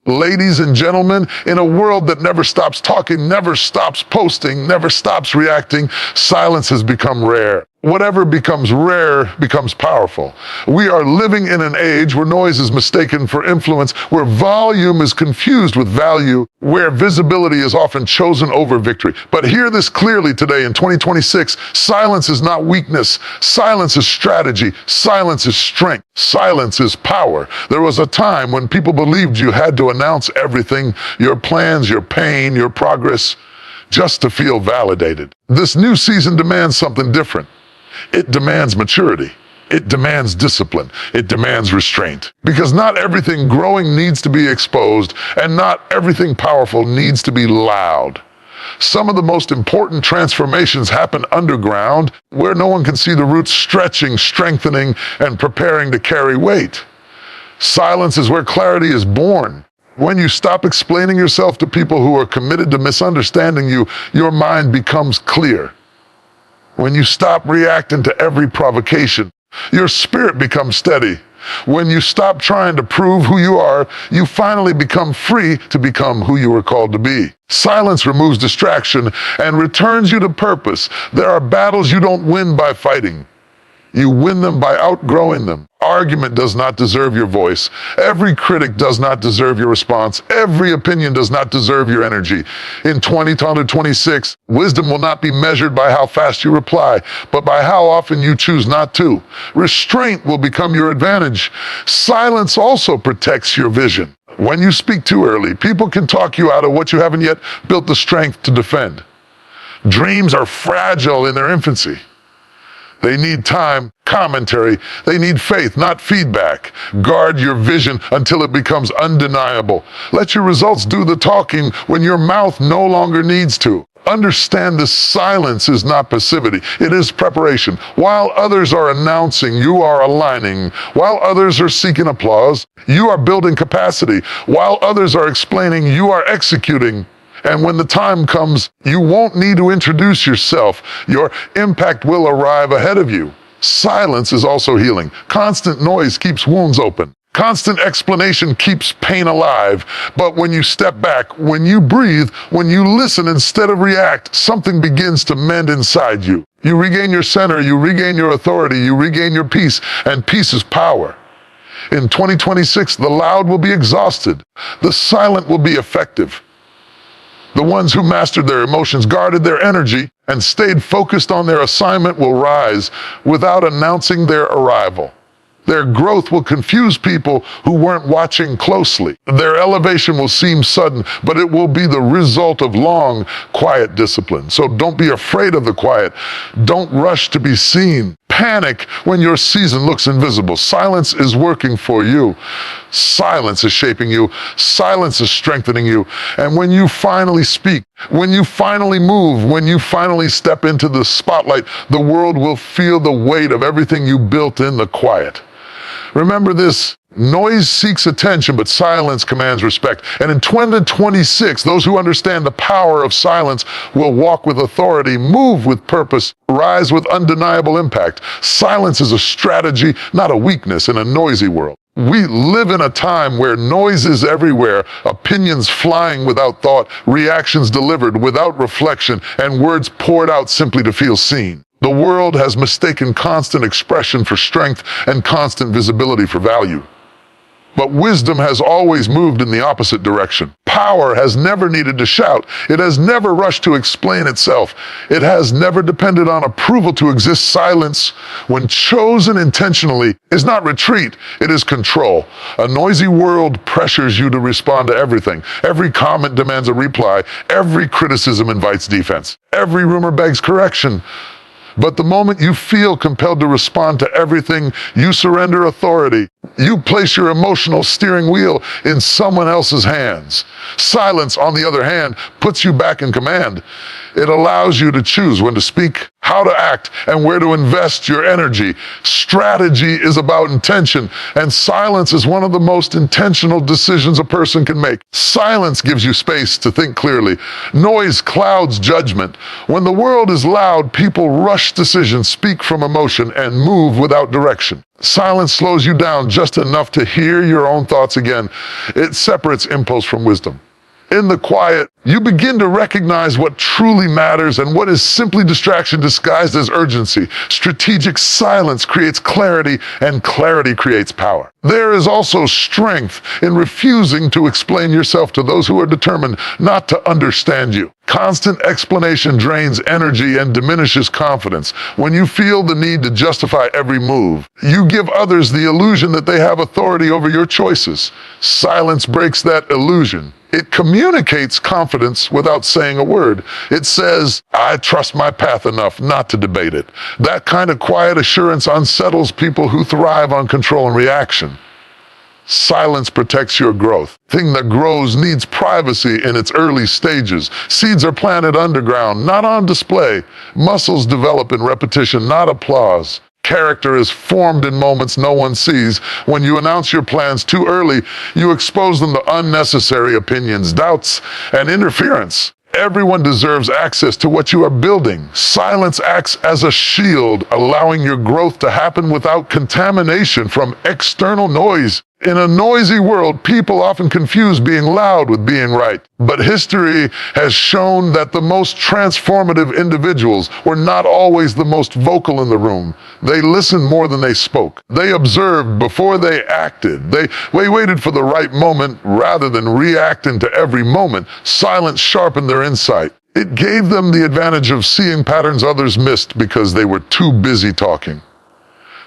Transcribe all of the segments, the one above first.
Ladies and gentlemen, in a world that never stops talking, never stops posting, never stops reacting, silence has become rare. Whatever becomes rare becomes powerful. We are living in an age where noise is mistaken for influence, where volume is confused with value, where visibility is often chosen over victory. But hear this clearly today in 2026, silence is not weakness. Silence is strategy. Silence is strength. Silence is power. There was a time when people believed you had to announce everything, your plans, your pain, your progress, just to feel validated. This new season demands something different. It demands maturity. It demands discipline. It demands restraint. Because not everything growing needs to be exposed, and not everything powerful needs to be loud. Some of the most important transformations happen underground, where no one can see the roots stretching, strengthening, and preparing to carry weight. Silence is where clarity is born. When you stop explaining yourself to people who are committed to misunderstanding you, your mind becomes clear. When you stop reacting to every provocation, your spirit becomes steady. When you stop trying to prove who you are, you finally become free to become who you were called to be. Silence removes distraction and returns you to purpose. There are battles you don't win by fighting. You win them by outgrowing them. Argument does not deserve your voice. Every critic does not deserve your response. Every opinion does not deserve your energy. In 2026, wisdom will not be measured by how fast you reply, but by how often you choose not to. Restraint will become your advantage. Silence also protects your vision. When you speak too early, people can talk you out of what you haven't yet built the strength to defend. Dreams are fragile in their infancy. They need time, commentary. They need faith, not feedback. Guard your vision until it becomes undeniable. Let your results do the talking when your mouth no longer needs to. Understand this: silence is not passivity. It is preparation. While others are announcing, you are aligning. While others are seeking applause, you are building capacity. While others are explaining, you are executing. And when the time comes, you won't need to introduce yourself. Your impact will arrive ahead of you. Silence is also healing. Constant noise keeps wounds open. Constant explanation keeps pain alive. But when you step back, when you breathe, when you listen instead of react, something begins to mend inside you. You regain your center, you regain your authority, you regain your peace, and peace is power. In 2026, the loud will be exhausted. The silent will be effective. The ones who mastered their emotions, guarded their energy, and stayed focused on their assignment will rise without announcing their arrival. Their growth will confuse people who weren't watching closely. Their elevation will seem sudden, but it will be the result of long, quiet discipline. So don't be afraid of the quiet. Don't rush to be seen. Panic when your season looks invisible. Silence is working for you. Silence is shaping you. Silence is strengthening you. And when you finally speak, when you finally move, when you finally step into the spotlight, the world will feel the weight of everything you built in the quiet. Remember this: noise seeks attention, but silence commands respect. And in 2026, those who understand the power of silence will walk with authority, move with purpose, rise with undeniable impact. Silence is a strategy, not a weakness in a noisy world. We live in a time where noise is everywhere, opinions flying without thought, reactions delivered without reflection, and words poured out simply to feel seen. The world has mistaken constant expression for strength and constant visibility for value. But wisdom has always moved in the opposite direction. Power has never needed to shout. It has never rushed to explain itself. It has never depended on approval to exist. Silence, when chosen intentionally, is not retreat, it is control. A noisy world pressures you to respond to everything. Every comment demands a reply. Every criticism invites defense. Every rumor begs correction. But the moment you feel compelled to respond to everything, you surrender authority. You place your emotional steering wheel in someone else's hands. Silence, on the other hand, puts you back in command. It allows you to choose when to speak, how to act, and where to invest your energy. Strategy is about intention, and silence is one of the most intentional decisions a person can make. Silence gives you space to think clearly. Noise clouds judgment. When the world is loud, people rush decisions, speak from emotion, and move without direction. Silence slows you down just enough to hear your own thoughts again. It separates impulse from wisdom. In the quiet, you begin to recognize what truly matters and what is simply distraction disguised as urgency. Strategic silence creates clarity, and clarity creates power. There is also strength in refusing to explain yourself to those who are determined not to understand you. Constant explanation drains energy and diminishes confidence. When you feel the need to justify every move, you give others the illusion that they have authority over your choices. Silence breaks that illusion. It communicates confidence without saying a word. It says, I trust my path enough not to debate it. That kind of quiet assurance unsettles people who thrive on control and reaction. Silence protects your growth. Thing that grows needs privacy in its early stages. Seeds are planted underground, not on display. Muscles develop in repetition, not applause. Character is formed in moments no one sees. When you announce your plans too early, you expose them to unnecessary opinions, doubts, and interference. Everyone deserves access to what you are building. Silence acts as a shield, allowing your growth to happen without contamination from external noise. In a noisy world, people often confuse being loud with being right. But history has shown that the most transformative individuals were not always the most vocal in the room. They listened more than they spoke. They observed before they acted. They waited for the right moment rather than reacting to every moment. Silence sharpened their insight. It gave them the advantage of seeing patterns others missed because they were too busy talking.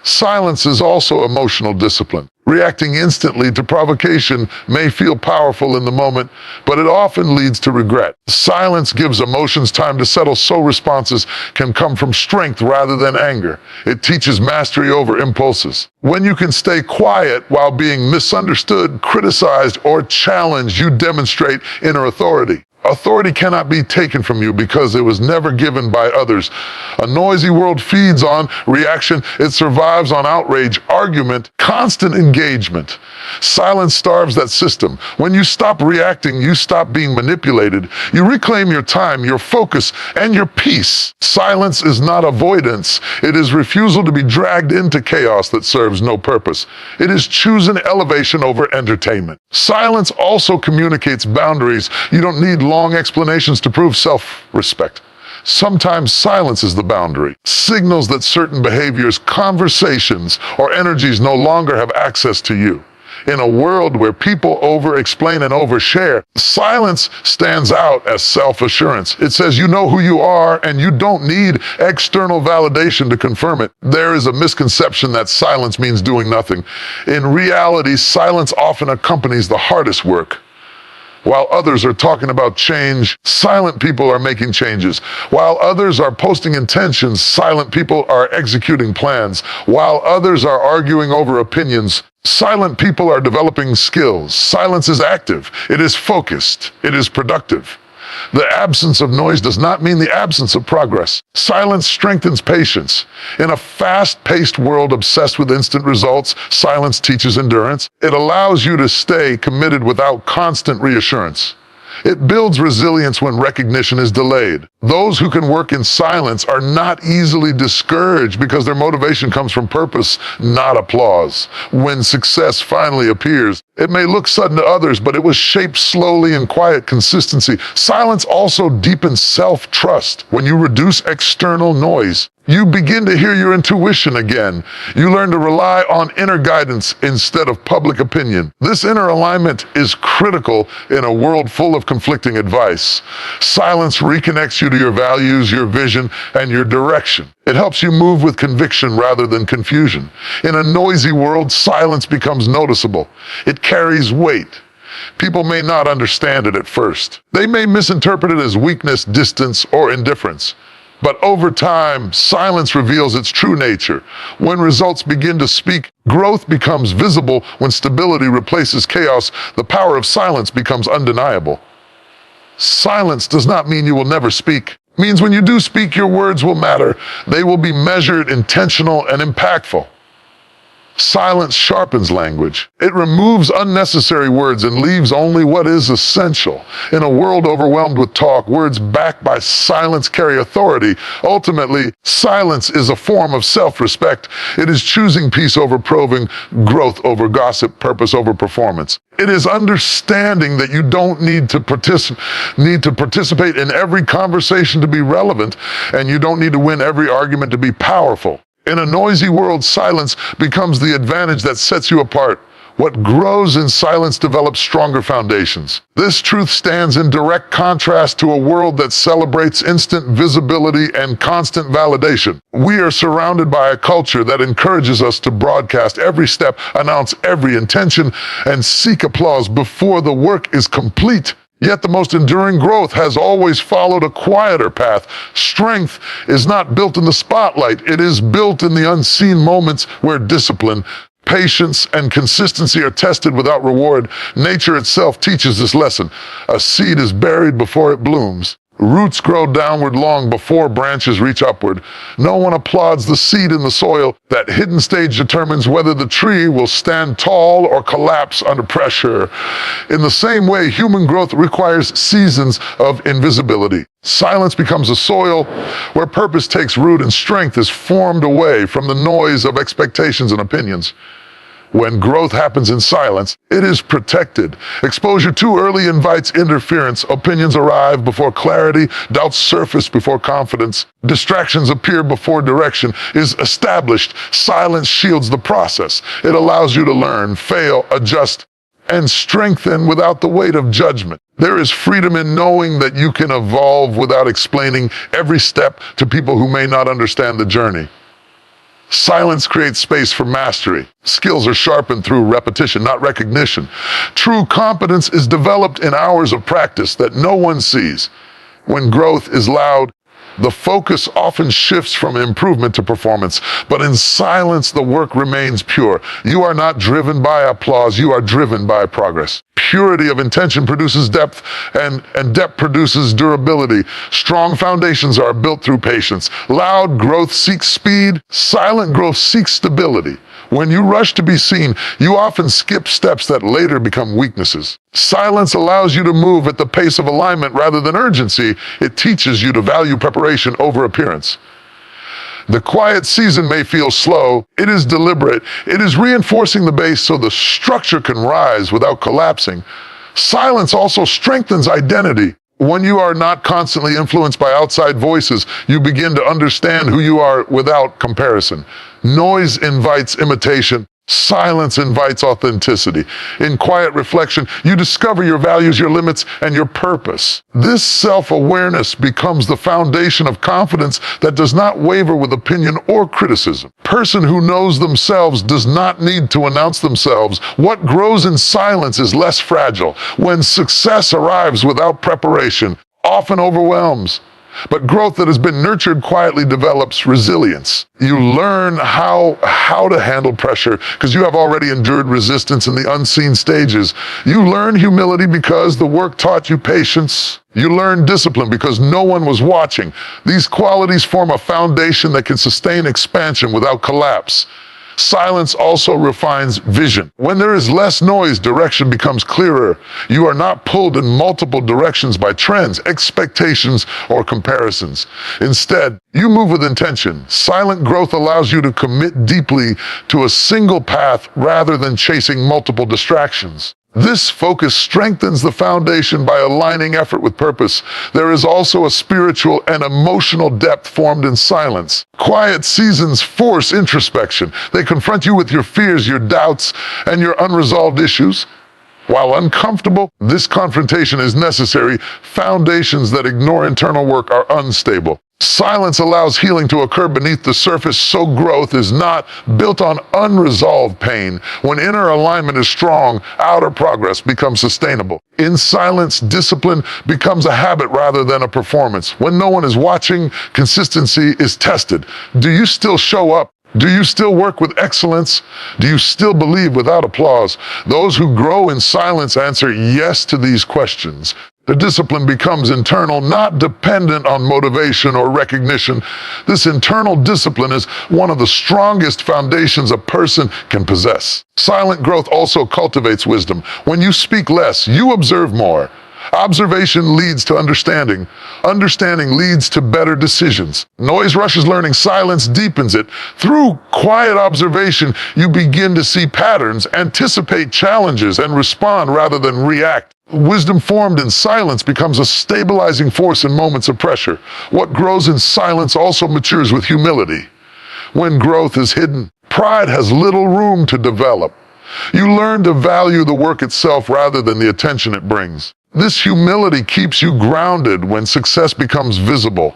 Silence is also emotional discipline. Reacting instantly to provocation may feel powerful in the moment, but it often leads to regret. Silence gives emotions time to settle so responses can come from strength rather than anger. It teaches mastery over impulses. When you can stay quiet while being misunderstood, criticized, or challenged, you demonstrate inner authority. Authority cannot be taken from you because it was never given by others. A noisy world feeds on reaction. It survives on outrage, argument, constant engagement. Silence starves that system. When you stop reacting, you stop being manipulated. You reclaim your time, your focus, and your peace. Silence is not avoidance. It is refusal to be dragged into chaos that serves no purpose. It is choosing elevation over entertainment. Silence also communicates boundaries. You don't need long explanations to prove self-respect. Sometimes silence is the boundary, signals that certain behaviors, conversations, or energies no longer have access to you. In a world where people over-explain and overshare, silence stands out as self-assurance. It says you know who you are and you don't need external validation to confirm it. There is a misconception that silence means doing nothing. In reality, silence often accompanies the hardest work. While others are talking about change, silent people are making changes. While others are posting intentions, silent people are executing plans. While others are arguing over opinions, silent people are developing skills. Silence is active. It is focused. It is productive. The absence of noise does not mean the absence of progress. Silence strengthens patience. In a fast-paced world obsessed with instant results, silence teaches endurance. It allows you to stay committed without constant reassurance. It builds resilience when recognition is delayed. Those who can work in silence are not easily discouraged because their motivation comes from purpose, not applause. When success finally appears, it may look sudden to others, but it was shaped slowly in quiet consistency. Silence also deepens self-trust. When you reduce external noise, you begin to hear your intuition again. You learn to rely on inner guidance instead of public opinion. This inner alignment is critical in a world full of conflicting advice. Silence reconnects you to your values, your vision, and your direction. It helps you move with conviction rather than confusion. In a noisy world, silence becomes noticeable. It carries weight. People may not understand it at first. They may misinterpret it as weakness, distance, or indifference. But over time, silence reveals its true nature. When results begin to speak, growth becomes visible. When stability replaces chaos, the power of silence becomes undeniable. Silence does not mean you will never speak. Means when you do speak, your words will matter. They will be measured, intentional, and impactful. Silence sharpens language. It removes unnecessary words and leaves only what is essential. In a world overwhelmed with talk, words backed by silence carry authority. Ultimately, silence is a form of self-respect. It is choosing peace over proving, growth over gossip, purpose over performance. It is understanding that you don't need to participate in every conversation to be relevant, and you don't need to win every argument to be powerful. In a noisy world, silence becomes the advantage that sets you apart. What grows in silence develops stronger foundations. This truth stands in direct contrast to a world that celebrates instant visibility and constant validation. We are surrounded by a culture that encourages us to broadcast every step, announce every intention, and seek applause before the work is complete. Yet the most enduring growth has always followed a quieter path. Strength is not built in the spotlight. It is built in the unseen moments where discipline, patience, and consistency are tested without reward. Nature itself teaches this lesson. A seed is buried before it blooms. Roots grow downward long before branches reach upward. No one applauds the seed in the soil. That hidden stage determines whether the tree will stand tall or collapse under pressure. In the same way, human growth requires seasons of invisibility. Silence becomes a soil where purpose takes root and strength is formed away from the noise of expectations and opinions. When growth happens in silence, it is protected. Exposure too early invites interference. Opinions arrive before clarity, doubts surface before confidence, distractions appear before direction is established. Silence shields the process. It allows you to learn, fail, adjust, and strengthen without the weight of judgment. There is freedom in knowing that you can evolve without explaining every step to people who may not understand the journey. Silence creates space for mastery. Skills are sharpened through repetition, not recognition. True competence is developed in hours of practice that no one sees. When growth is loud, the focus often shifts from improvement to performance, but in silence, the work remains pure. You are not driven by applause, you are driven by progress. Purity of intention produces depth, and depth produces durability. Strong foundations are built through patience. Loud growth seeks speed, silent growth seeks stability. When you rush to be seen, you often skip steps that later become weaknesses. Silence allows you to move at the pace of alignment rather than urgency. It teaches you to value preparation over appearance. The quiet season may feel slow. It is deliberate. It is reinforcing the base so the structure can rise without collapsing. Silence also strengthens identity. When you are not constantly influenced by outside voices, you begin to understand who you are without comparison. Noise invites imitation. Silence invites authenticity. In quiet reflection, you discover your values, your limits, and your purpose. This self-awareness becomes the foundation of confidence that does not waver with opinion or criticism. Person who knows themselves does not need to announce themselves. What grows in silence is less fragile. When success arrives without preparation, often overwhelms. But growth that has been nurtured quietly develops resilience. You learn how to handle pressure because you have already endured resistance in the unseen stages. You learn humility because the work taught you patience. You learn discipline because no one was watching. These qualities form a foundation that can sustain expansion without collapse. Silence also refines vision. When there is less noise, direction becomes clearer. You are not pulled in multiple directions by trends, expectations, or comparisons. Instead, you move with intention. Silent growth allows you to commit deeply to a single path rather than chasing multiple distractions. This focus strengthens the foundation by aligning effort with purpose. There is also a spiritual and emotional depth formed in silence. Quiet seasons force introspection. They confront you with your fears, your doubts, and your unresolved issues. While uncomfortable, this confrontation is necessary. Foundations that ignore internal work are unstable. Silence allows healing to occur beneath the surface, so growth is not built on unresolved pain. When inner alignment is strong, outer progress becomes sustainable. In silence, discipline becomes a habit rather than a performance. When no one is watching, consistency is tested. Do you still show up? Do you still work with excellence? Do you still believe without applause? Those who grow in silence answer yes to these questions. The discipline becomes internal, not dependent on motivation or recognition. This internal discipline is one of the strongest foundations a person can possess. Silent growth also cultivates wisdom. When you speak less, you observe more. Observation leads to understanding. Understanding leads to better decisions. Noise rushes learning. Silence deepens it. Through quiet observation, you begin to see patterns, anticipate challenges, and respond rather than react. Wisdom formed in silence becomes a stabilizing force in moments of pressure. What grows in silence also matures with humility. When growth is hidden, pride has little room to develop. You learn to value the work itself rather than the attention it brings. This humility keeps you grounded when success becomes visible.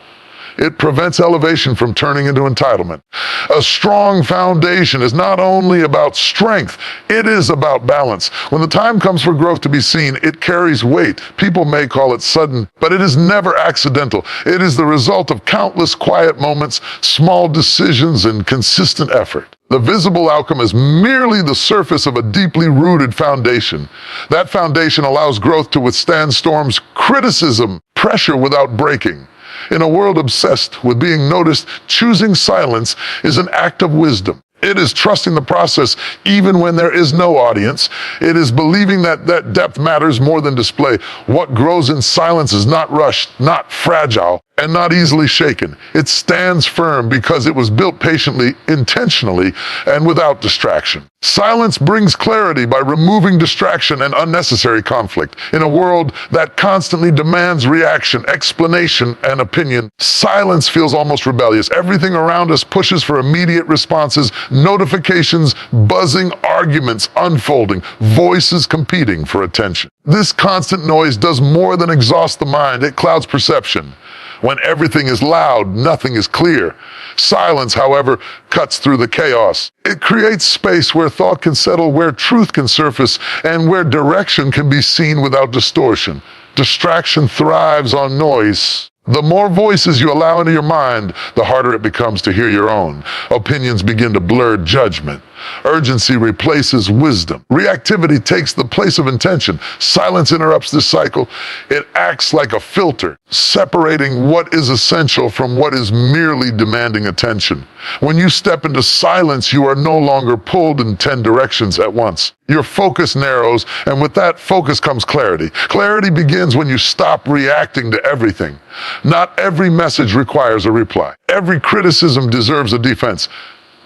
It prevents elevation from turning into entitlement. A strong foundation is not only about strength, it is about balance. When the time comes for growth to be seen, it carries weight. People may call it sudden, but it is never accidental. It is the result of countless quiet moments, small decisions, and consistent effort. The visible outcome is merely the surface of a deeply rooted foundation. That foundation allows growth to withstand storms, criticism, pressure without breaking. In a world obsessed with being noticed, choosing silence is an act of wisdom. It is trusting the process even when there is no audience. It is believing that depth matters more than display. What grows in silence is not rushed, not fragile, and not easily shaken. It stands firm because it was built patiently, intentionally, and without distraction. Silence brings clarity by removing distraction and unnecessary conflict. In a world that constantly demands reaction, explanation, and opinion, silence feels almost rebellious. Everything around us pushes for immediate responses, notifications, buzzing, arguments unfolding, voices competing for attention. This constant noise does more than exhaust the mind, it clouds perception. When everything is loud, nothing is clear. Silence, however, cuts through the chaos. It creates space where thought can settle, where truth can surface, and where direction can be seen without distortion. Distraction thrives on noise. The more voices you allow into your mind, the harder it becomes to hear your own. Opinions begin to blur judgment. Urgency replaces wisdom. Reactivity takes the place of intention. Silence interrupts this cycle. It acts like a filter, separating what is essential from what is merely demanding attention. When you step into silence, you are no longer pulled in 10 directions at once. Your focus narrows, and with that focus comes clarity. Clarity begins when you stop reacting to everything. Not every message requires a reply. Every criticism deserves a defense.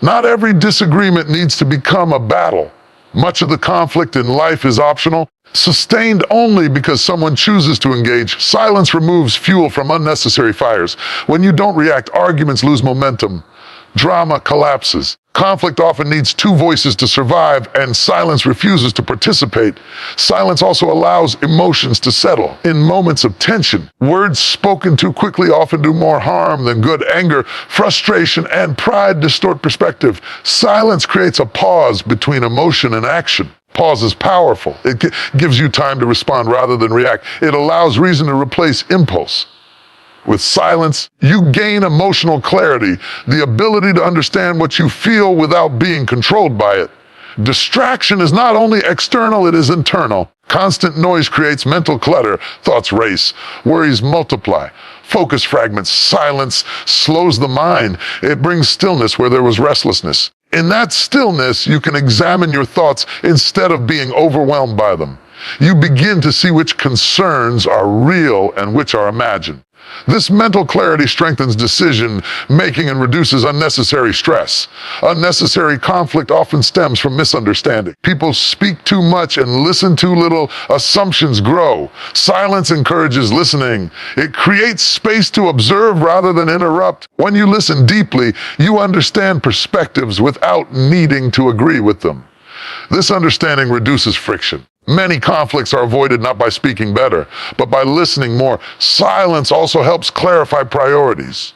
Not every disagreement needs to become a battle. Much of the conflict in life is optional, sustained only because someone chooses to engage. Silence removes fuel from unnecessary fires. When you don't react, arguments lose momentum. Drama collapses. Conflict often needs two voices to survive, and silence refuses to participate. Silence also allows emotions to settle. In moments of tension, words spoken too quickly often do more harm than good. Anger, frustration, and pride distort perspective. Silence creates a pause between emotion and action. Pause is powerful. It gives you time to respond rather than react. It allows reason to replace impulse. With silence, you gain emotional clarity, the ability to understand what you feel without being controlled by it. Distraction is not only external, it is internal. Constant noise creates mental clutter. Thoughts race, worries multiply, focus fragments. Silence slows the mind. It brings stillness where there was restlessness. In that stillness, you can examine your thoughts instead of being overwhelmed by them. You begin to see which concerns are real and which are imagined. This mental clarity strengthens decision making and reduces unnecessary stress. Unnecessary conflict often stems from misunderstanding. People speak too much and listen too little. Assumptions grow. Silence encourages listening. It creates space to observe rather than interrupt. When you listen deeply, you understand perspectives without needing to agree with them. This understanding reduces friction. Many conflicts are avoided not by speaking better, but by listening more. Silence also helps clarify priorities.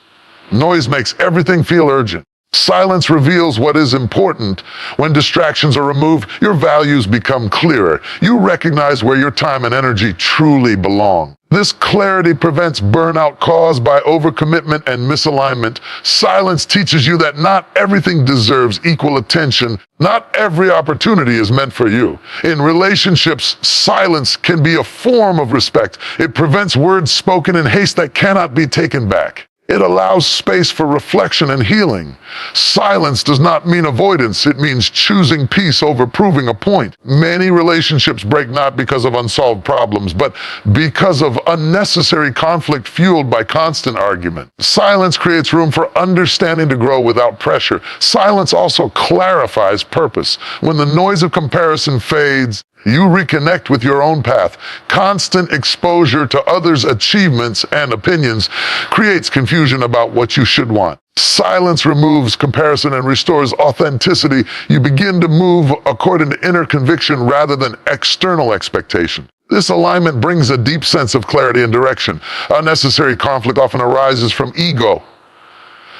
Noise makes everything feel urgent. Silence reveals what is important. When distractions are removed, your values become clearer. You recognize where your time and energy truly belong. This clarity prevents burnout caused by overcommitment and misalignment. Silence teaches you that not everything deserves equal attention. Not every opportunity is meant for you. In relationships, silence can be a form of respect. It prevents words spoken in haste that cannot be taken back. It allows space for reflection and healing. Silence does not mean avoidance. It means choosing peace over proving a point. Many relationships break not because of unsolved problems, but because of unnecessary conflict fueled by constant argument. Silence creates room for understanding to grow without pressure. Silence also clarifies purpose. When the noise of comparison fades, you reconnect with your own path. Constant exposure to others' achievements and opinions creates confusion about what you should want. Silence removes comparison and restores authenticity. You begin to move according to inner conviction rather than external expectation. This alignment brings a deep sense of clarity and direction. Unnecessary conflict often arises from ego.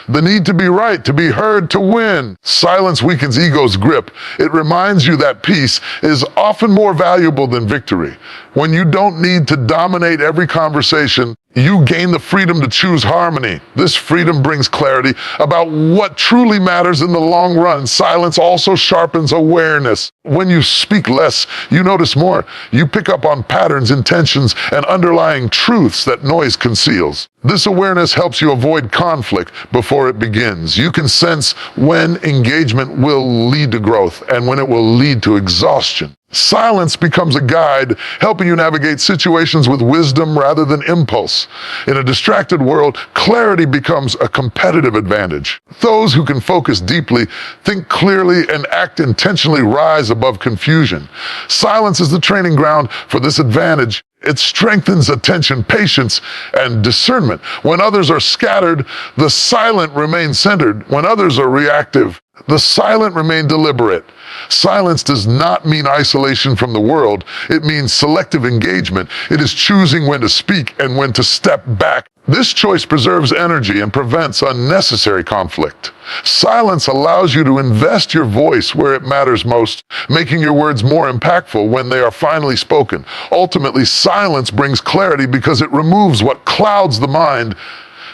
The need to be right, to be heard, to win. Silence weakens ego's grip. It reminds you that peace is often more valuable than victory. When you don't need to dominate every conversation, you gain the freedom to choose harmony. This freedom brings clarity about what truly matters in the long run. Silence also sharpens awareness. When you speak less, you notice more. You pick up on patterns, intentions, and underlying truths that noise conceals. This awareness helps you avoid conflict before it begins. You can sense when engagement will lead to growth and when it will lead to exhaustion. Silence becomes a guide, helping you navigate situations with wisdom rather than impulse. In a distracted world, clarity becomes a competitive advantage. Those who can focus deeply, think clearly, and act intentionally rise above confusion. Silence is the training ground for this advantage. It strengthens attention, patience, and discernment. When others are scattered, the silent remain centered. When others are reactive, the silent remain deliberate. Silence does not mean isolation from the world. It means selective engagement. It is choosing when to speak and when to step back. This choice preserves energy and prevents unnecessary conflict. Silence allows you to invest your voice where it matters most, making your words more impactful when they are finally spoken. Ultimately, silence brings clarity because it removes what clouds the mind.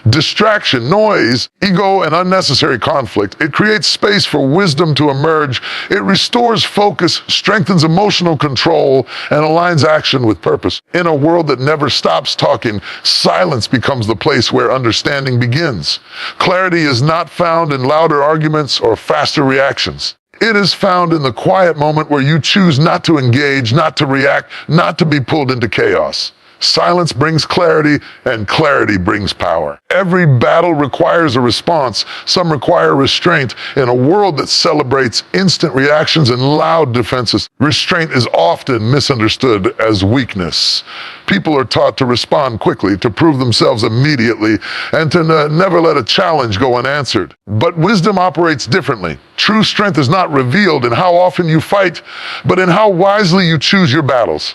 Distraction, noise, ego, and unnecessary conflict. It creates space for wisdom to emerge. It restores focus, strengthens emotional control, and aligns action with purpose. In a world that never stops talking, silence becomes the place where understanding begins. Clarity is not found in louder arguments or faster reactions. It is found in the quiet moment where you choose not to engage, not to react, not to be pulled into chaos. Silence brings clarity, and clarity brings power. Every battle requires a response. Some require restraint. In a world that celebrates instant reactions and loud defenses, restraint is often misunderstood as weakness. People are taught to respond quickly, to prove themselves immediately, and to never let a challenge go unanswered. But wisdom operates differently. True strength is not revealed in how often you fight, but in how wisely you choose your battles.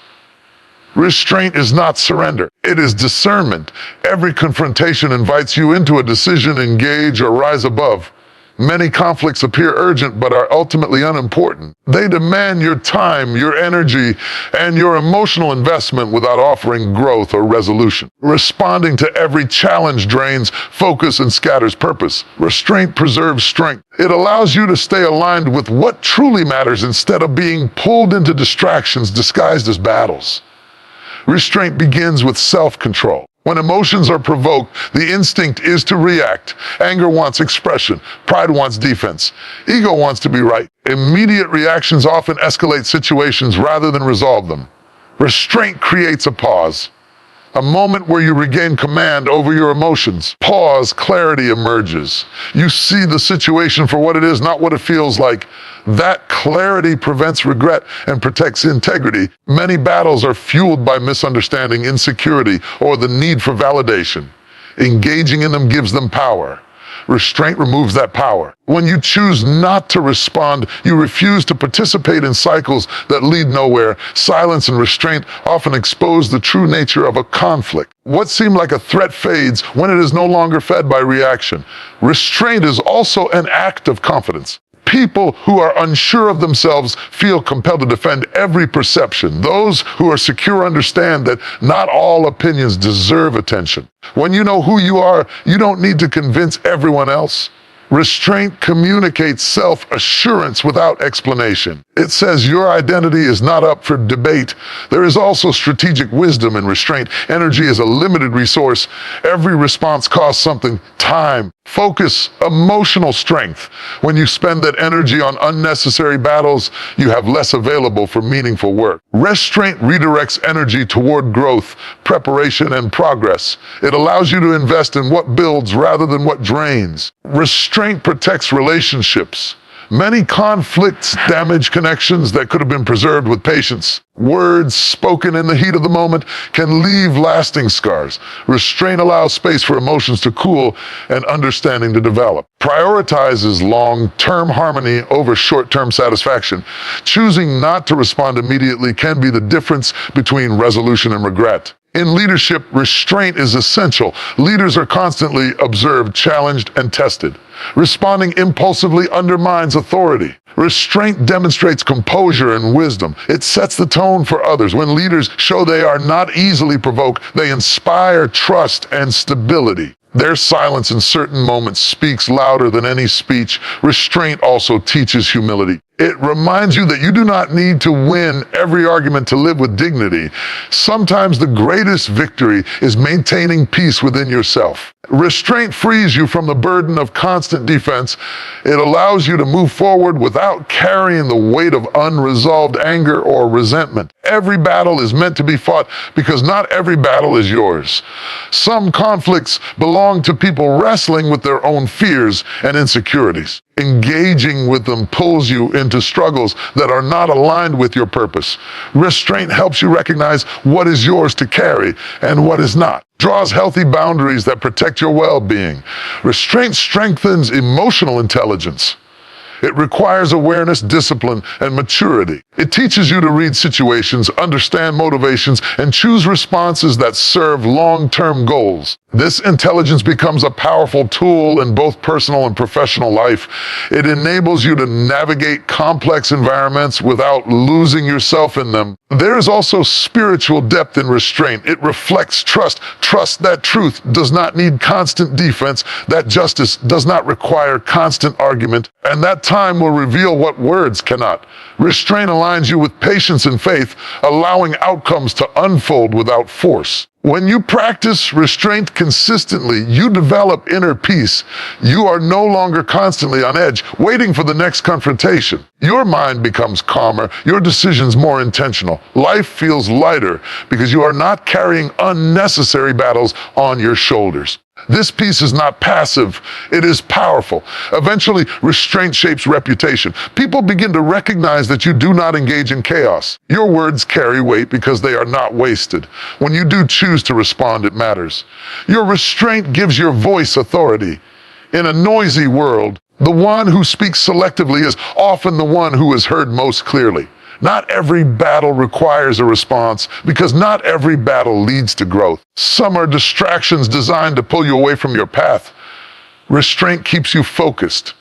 Restraint is not surrender. It is discernment. Every confrontation invites you into a decision, engage, or rise above. Many conflicts appear urgent but are ultimately unimportant. They demand your time, your energy, and your emotional investment without offering growth or resolution. Responding to every challenge drains focus and scatters purpose. Restraint preserves strength. It allows you to stay aligned with what truly matters instead of being pulled into distractions disguised as battles. Restraint begins with self-control. When emotions are provoked, the instinct is to react. Anger wants expression. Pride wants defense. Ego wants to be right. Immediate reactions often escalate situations rather than resolve them. Restraint creates a pause. A moment where you regain command over your emotions. Pause, clarity emerges. You see the situation for what it is, not what it feels like. That clarity prevents regret and protects integrity. Many battles are fueled by misunderstanding, insecurity, or the need for validation. Engaging in them gives them power. Restraint removes that power. When you choose not to respond, you refuse to participate in cycles that lead nowhere. Silence and restraint often expose the true nature of a conflict. What seemed like a threat fades when it is no longer fed by reaction. Restraint is also an act of confidence. People who are unsure of themselves feel compelled to defend every perception. Those who are secure understand that not all opinions deserve attention. When you know who you are, you don't need to convince everyone else. Restraint communicates self-assurance without explanation. It says your identity is not up for debate. There is also strategic wisdom in restraint. Energy is a limited resource. Every response costs something: time, focus, emotional strength. When you spend that energy on unnecessary battles, you have less available for meaningful work. Restraint redirects energy toward growth, preparation, and progress. It allows you to invest in what builds rather than what drains. Restraint protects relationships. Many conflicts damage connections that could have been preserved with patience. Words spoken in the heat of the moment can leave lasting scars. Restraint allows space for emotions to cool and understanding to develop. Prioritizes long-term harmony over short-term satisfaction. Choosing not to respond immediately can be the difference between resolution and regret. In leadership, restraint is essential. Leaders are constantly observed, challenged, and tested. Responding impulsively undermines authority. Restraint demonstrates composure and wisdom. It sets the tone for others. When leaders show they are not easily provoked, they inspire trust and stability. Their silence in certain moments speaks louder than any speech. Restraint also teaches humility. It reminds you that you do not need to win every argument to live with dignity. Sometimes the greatest victory is maintaining peace within yourself. Restraint frees you from the burden of constant defense. It allows you to move forward without carrying the weight of unresolved anger or resentment. Every battle is meant to be fought because not every battle is yours. Some conflicts belong to people wrestling with their own fears and insecurities. Engaging with them pulls you into struggles that are not aligned with your purpose. Restraint helps you recognize what is yours to carry and what is not. Draws healthy boundaries that protect your well-being. Restraint strengthens emotional intelligence. It requires awareness, discipline, and maturity. It teaches you to read situations, understand motivations, and choose responses that serve long-term goals. This intelligence becomes a powerful tool in both personal and professional life. It enables you to navigate complex environments without losing yourself in them. There is also spiritual depth in restraint. It reflects trust. Trust that truth does not need constant defense, that justice does not require constant argument, and that time will reveal what words cannot. Restraint aligns you with patience and faith, allowing outcomes to unfold without force. When you practice restraint consistently, you develop inner peace. You are no longer constantly on edge, waiting for the next confrontation. Your mind becomes calmer, your decisions more intentional. Life feels lighter because you are not carrying unnecessary battles on your shoulders. This peace is not passive, it is powerful. Eventually, restraint shapes reputation. People begin to recognize that you do not engage in chaos. Your words carry weight because they are not wasted. When you do choose to respond, it matters. Your restraint gives your voice authority. In a noisy world, the one who speaks selectively is often the one who is heard most clearly. Not every battle requires a response because not every battle leads to growth. Some are distractions designed to pull you away from your path. Restraint keeps you focused.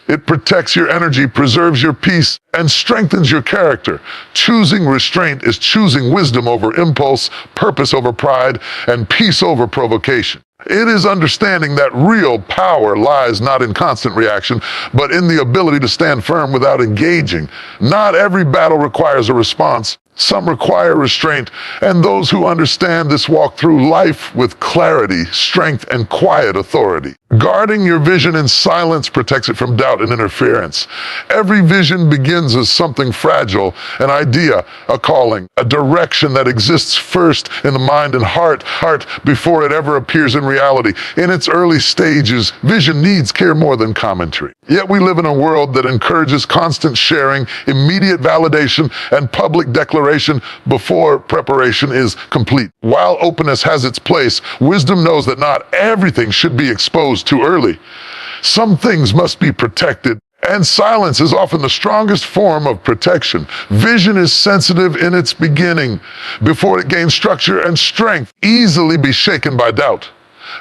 It protects your energy, preserves your peace, and strengthens your character. Choosing restraint is choosing wisdom over impulse, purpose over pride, and peace over provocation. It is understanding that real power lies not in constant reaction, but in the ability to stand firm without engaging. Not every battle requires a response. Some require restraint, and those who understand this walk through life with clarity, strength, and quiet authority. Guarding your vision in silence protects it from doubt and interference. Every vision begins as something fragile, an idea, a calling, a direction that exists first in the mind and heart before it ever appears in reality. In its early stages, vision needs care more than commentary. Yet we live in a world that encourages constant sharing, immediate validation, and public declaration before preparation is complete. While openness has its place, wisdom knows that not everything should be exposed too early. Some things must be protected, and silence is often the strongest form of protection. Vision is sensitive in its beginning, before it gains structure and strength, easily be shaken by doubt,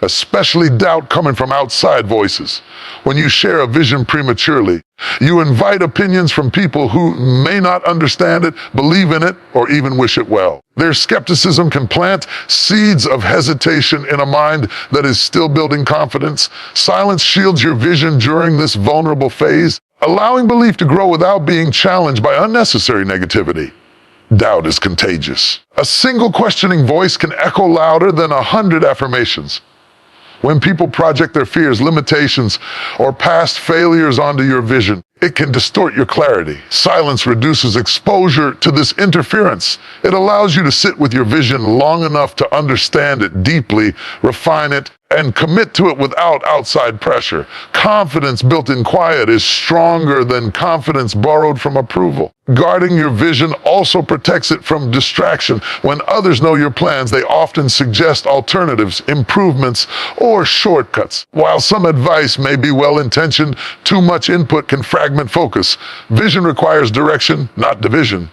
especially doubt coming from outside voices. When you share a vision prematurely, you invite opinions from people who may not understand it, believe in it, or even wish it well. Their skepticism can plant seeds of hesitation in a mind that is still building confidence. Silence shields your vision during this vulnerable phase, allowing belief to grow without being challenged by unnecessary negativity. Doubt is contagious. A single questioning voice can echo louder than 100 affirmations. When people project their fears, limitations, or past failures onto your vision, it can distort your clarity. Silence reduces exposure to this interference. It allows you to sit with your vision long enough to understand it deeply, refine it, and commit to it without outside pressure. Confidence built in quiet is stronger than confidence borrowed from approval. Guarding your vision also protects it from distraction. When others know your plans, they often suggest alternatives, improvements, or shortcuts. While some advice may be well-intentioned, too much input can fragment focus. Vision requires direction, not division.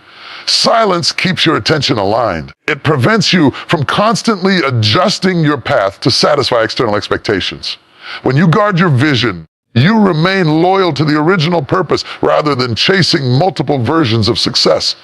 Silence keeps your attention aligned. It prevents you from constantly adjusting your path to satisfy external expectations. When you guard your vision, you remain loyal to the original purpose rather than chasing multiple versions of success.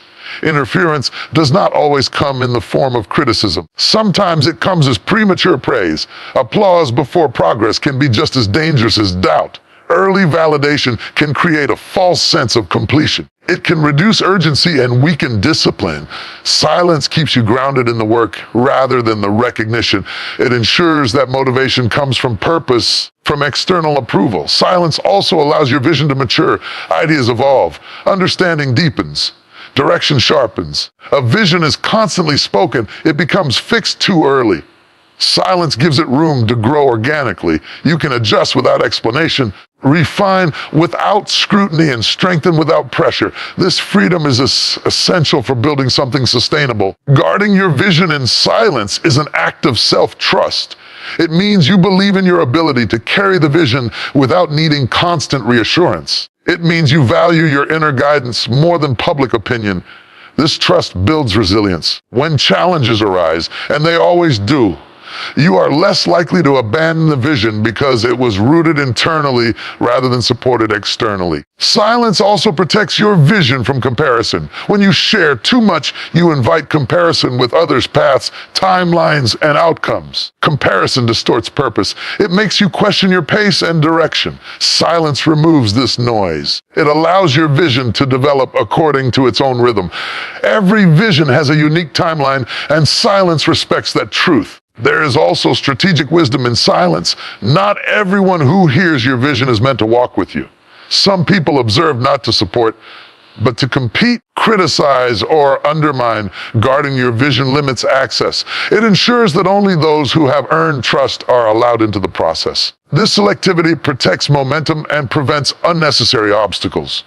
Interference does not always come in the form of criticism. Sometimes it comes as premature praise. Applause before progress can be just as dangerous as doubt. Early validation can create a false sense of completion. It can reduce urgency and weaken discipline. Silence keeps you grounded in the work rather than the recognition. It ensures that motivation comes from purpose, from external approval. Silence also allows your vision to mature. Ideas evolve. Understanding deepens. Direction sharpens. A vision is constantly spoken. It becomes fixed too early. Silence gives it room to grow organically. You can adjust without explanation, refine without scrutiny, and strengthen without pressure. This freedom is essential for building something sustainable. Guarding your vision in silence is an act of self-trust. It means you believe in your ability to carry the vision without needing constant reassurance. It means you value your inner guidance more than public opinion. This trust builds resilience. When challenges arise, and they always do, you are less likely to abandon the vision because it was rooted internally rather than supported externally. Silence also protects your vision from comparison. When you share too much, you invite comparison with others' paths, timelines, and outcomes. Comparison distorts purpose. It makes you question your pace and direction. Silence removes this noise. It allows your vision to develop according to its own rhythm. Every vision has a unique timeline, and silence respects that truth. There is also strategic wisdom in silence. Not everyone who hears your vision is meant to walk with you. Some people observe not to support, but to compete, criticize, or undermine. Guarding your vision limits access. It ensures that only those who have earned trust are allowed into the process. This selectivity protects momentum and prevents unnecessary obstacles.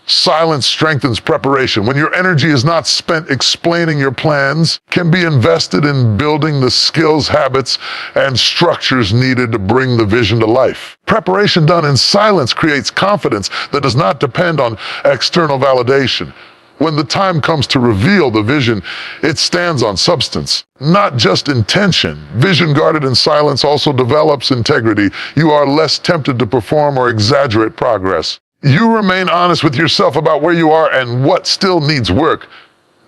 Silence strengthens preparation. When your energy is not spent explaining your plans, can be invested in building the skills, habits, and structures needed to bring the vision to life. Preparation done in silence creates confidence that does not depend on external validation. When the time comes to reveal the vision, it stands on substance, not just intention. Vision guarded in silence also develops integrity. You are less tempted to perform or exaggerate progress. You remain honest with yourself about where you are and what still needs work.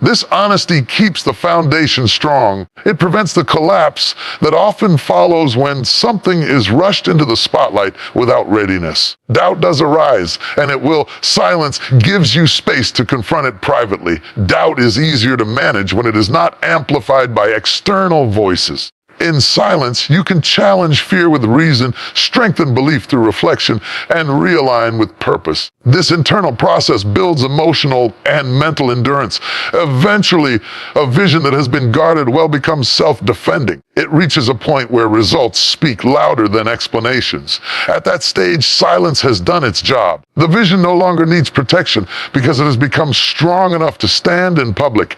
This honesty keeps the foundation strong. It prevents the collapse that often follows when something is rushed into the spotlight without readiness. Doubt does arise, and it will. Silence gives you space to confront it privately. Doubt is easier to manage when it is not amplified by external voices. In silence, you can challenge fear with reason, strengthen belief through reflection, and realign with purpose. This internal process builds emotional and mental endurance. Eventually, a vision that has been guarded well becomes self-defending. It reaches a point where results speak louder than explanations. At that stage, silence has done its job. The vision no longer needs protection because it has become strong enough to stand in public.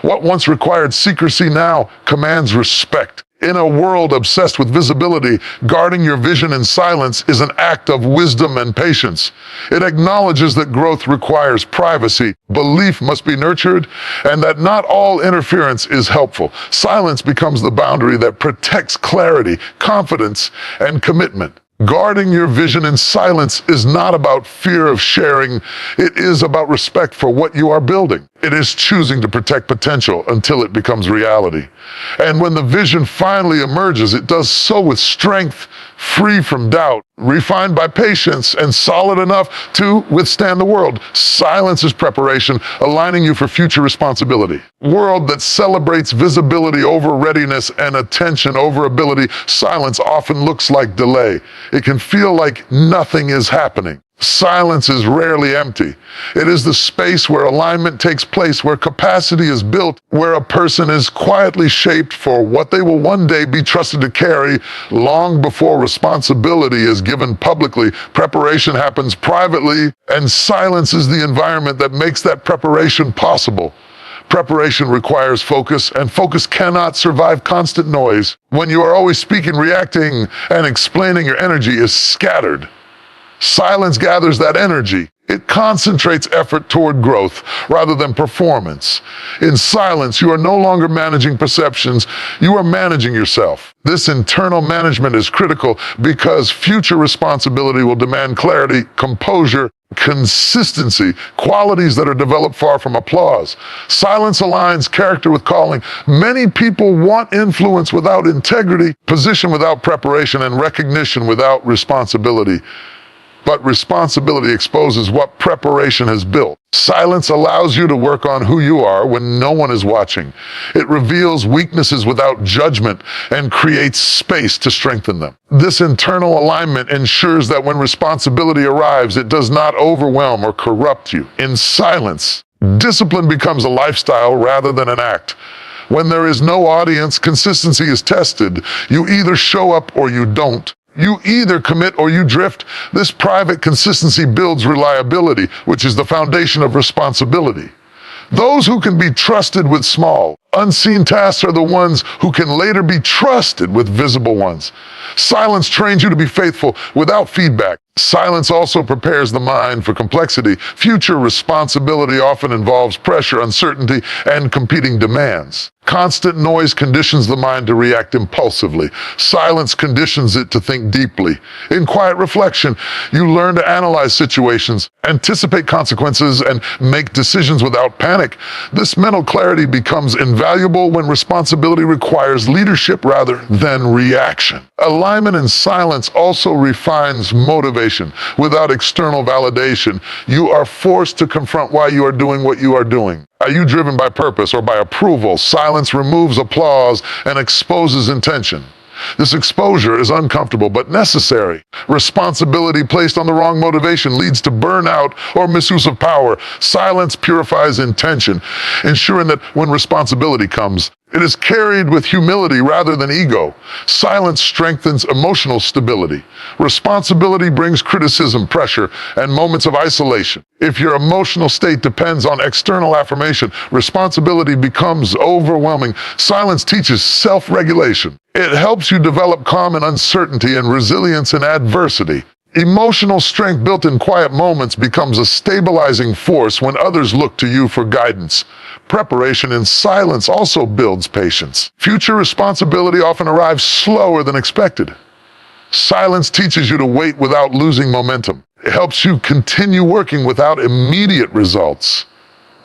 What once required secrecy now commands respect. In a world obsessed with visibility, guarding your vision in silence is an act of wisdom and patience. It acknowledges that growth requires privacy, belief must be nurtured, and that not all interference is helpful. Silence becomes the boundary that protects clarity, confidence, and commitment. Guarding your vision in silence is not about fear of sharing. It is about respect for what you are building. It is choosing to protect potential until it becomes reality. And when the vision finally emerges, it does so with strength, free from doubt, refined by patience, and solid enough to withstand the world. Silence is preparation, aligning you for future responsibility. World that celebrates visibility over readiness and attention over ability, silence often looks like delay. It can feel like nothing is happening. Silence is rarely empty. It is the space where alignment takes place, where capacity is built, where a person is quietly shaped for what they will one day be trusted to carry long before responsibility is given publicly. Preparation happens privately, and silence is the environment that makes that preparation possible. Preparation requires focus, and focus cannot survive constant noise. When you are always speaking, reacting, and explaining, your energy is scattered. Silence gathers that energy. It concentrates effort toward growth rather than performance. In silence, you are no longer managing perceptions, you are managing yourself. This internal management is critical because future responsibility will demand clarity, composure, consistency, qualities that are developed far from applause. Silence aligns character with calling. Many people want influence without integrity, position without preparation, and recognition without responsibility. But responsibility exposes what preparation has built. Silence allows you to work on who you are when no one is watching. It reveals weaknesses without judgment and creates space to strengthen them. This internal alignment ensures that when responsibility arrives, it does not overwhelm or corrupt you. In silence, discipline becomes a lifestyle rather than an act. When there is no audience, consistency is tested. You either show up or you don't. You either commit or you drift. This private consistency builds reliability, which is the foundation of responsibility. Those who can be trusted with small, unseen tasks are the ones who can later be trusted with visible ones. Silence trains you to be faithful without feedback. Silence also prepares the mind for complexity. Future responsibility often involves pressure, uncertainty, and competing demands. Constant noise conditions the mind to react impulsively. Silence conditions it to think deeply. In quiet reflection, you learn to analyze situations, anticipate consequences, and make decisions without panic. This mental clarity becomes invaluable when responsibility requires leadership rather than reaction. Alignment in silence also refines motivation. Without external validation, you are forced to confront why you are doing what you are doing. Are you driven by purpose or by approval? Silence removes applause and exposes intention. This exposure is uncomfortable but necessary. Responsibility placed on the wrong motivation leads to burnout or misuse of power. Silence purifies intention, ensuring that when responsibility comes, it is carried with humility rather than ego. Silence strengthens emotional stability. Responsibility brings criticism, pressure, and moments of isolation. If your emotional state depends on external affirmation, responsibility becomes overwhelming. Silence teaches self-regulation. It helps you develop calm in uncertainty and resilience in adversity. Emotional strength built in quiet moments becomes a stabilizing force when others look to you for guidance. Preparation in silence also builds patience. Future responsibility often arrives slower than expected. Silence teaches you to wait without losing momentum. It helps you continue working without immediate results.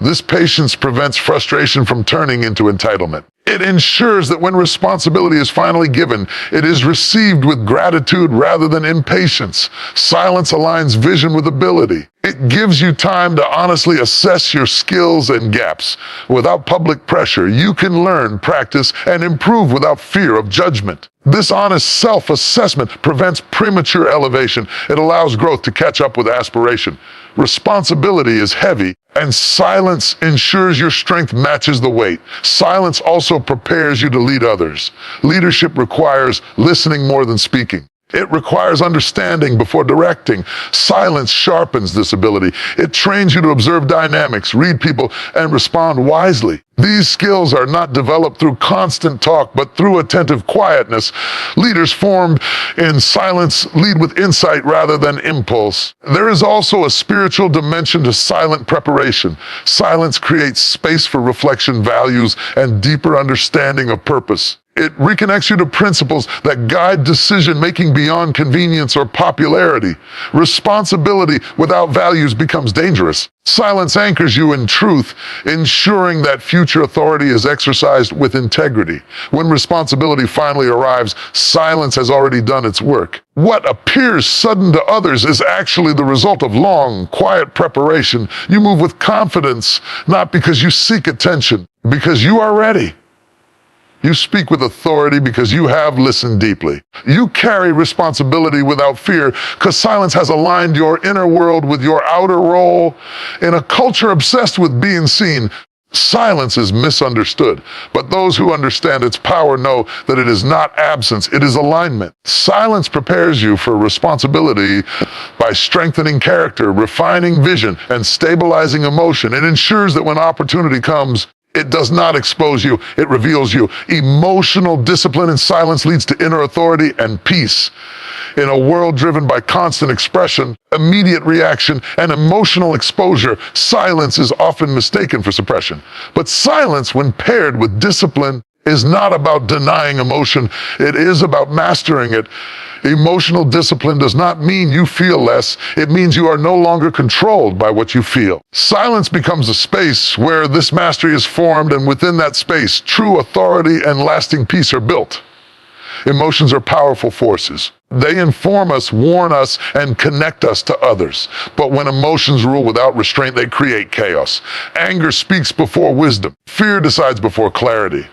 This patience prevents frustration from turning into entitlement. It ensures that when responsibility is finally given, it is received with gratitude rather than impatience. Silence aligns vision with ability. It gives you time to honestly assess your skills and gaps. Without public pressure, you can learn, practice, and improve without fear of judgment. This honest self-assessment prevents premature elevation. It allows growth to catch up with aspiration. Responsibility is heavy, and silence ensures your strength matches the weight. Silence also prepares you to lead others. Leadership requires listening more than speaking. It requires understanding before directing. Silence sharpens this ability. It trains you to observe dynamics, read people, and respond wisely. These skills are not developed through constant talk, but through attentive quietness. Leaders formed in silence lead with insight rather than impulse. There is also a spiritual dimension to silent preparation. Silence creates space for reflection, values, and deeper understanding of purpose. It reconnects you to principles that guide decision-making beyond convenience or popularity. Responsibility without values becomes dangerous. Silence anchors you in truth, ensuring that future authority is exercised with integrity. When responsibility finally arrives, silence has already done its work. What appears sudden to others is actually the result of long, quiet preparation. You move with confidence, not because you seek attention, because you are ready. You speak with authority because you have listened deeply. You carry responsibility without fear because silence has aligned your inner world with your outer role. In a culture obsessed with being seen, silence is misunderstood, but those who understand its power know that it is not absence, it is alignment. Silence prepares you for responsibility by strengthening character, refining vision, and stabilizing emotion. It ensures that when opportunity comes, it does not expose you, it reveals you. Emotional discipline in silence leads to inner authority and peace. In a world driven by constant expression, immediate reaction, and emotional exposure, silence is often mistaken for suppression. But silence, when paired with discipline, is not about denying emotion, it is about mastering it. Emotional discipline does not mean you feel less, it means you are no longer controlled by what you feel. Silence becomes a space where this mastery is formed, and within that space, true authority and lasting peace are built. Emotions are powerful forces. They inform us, warn us, and connect us to others. But when emotions rule without restraint, they create chaos. Anger speaks before wisdom. Fear decides before clarity.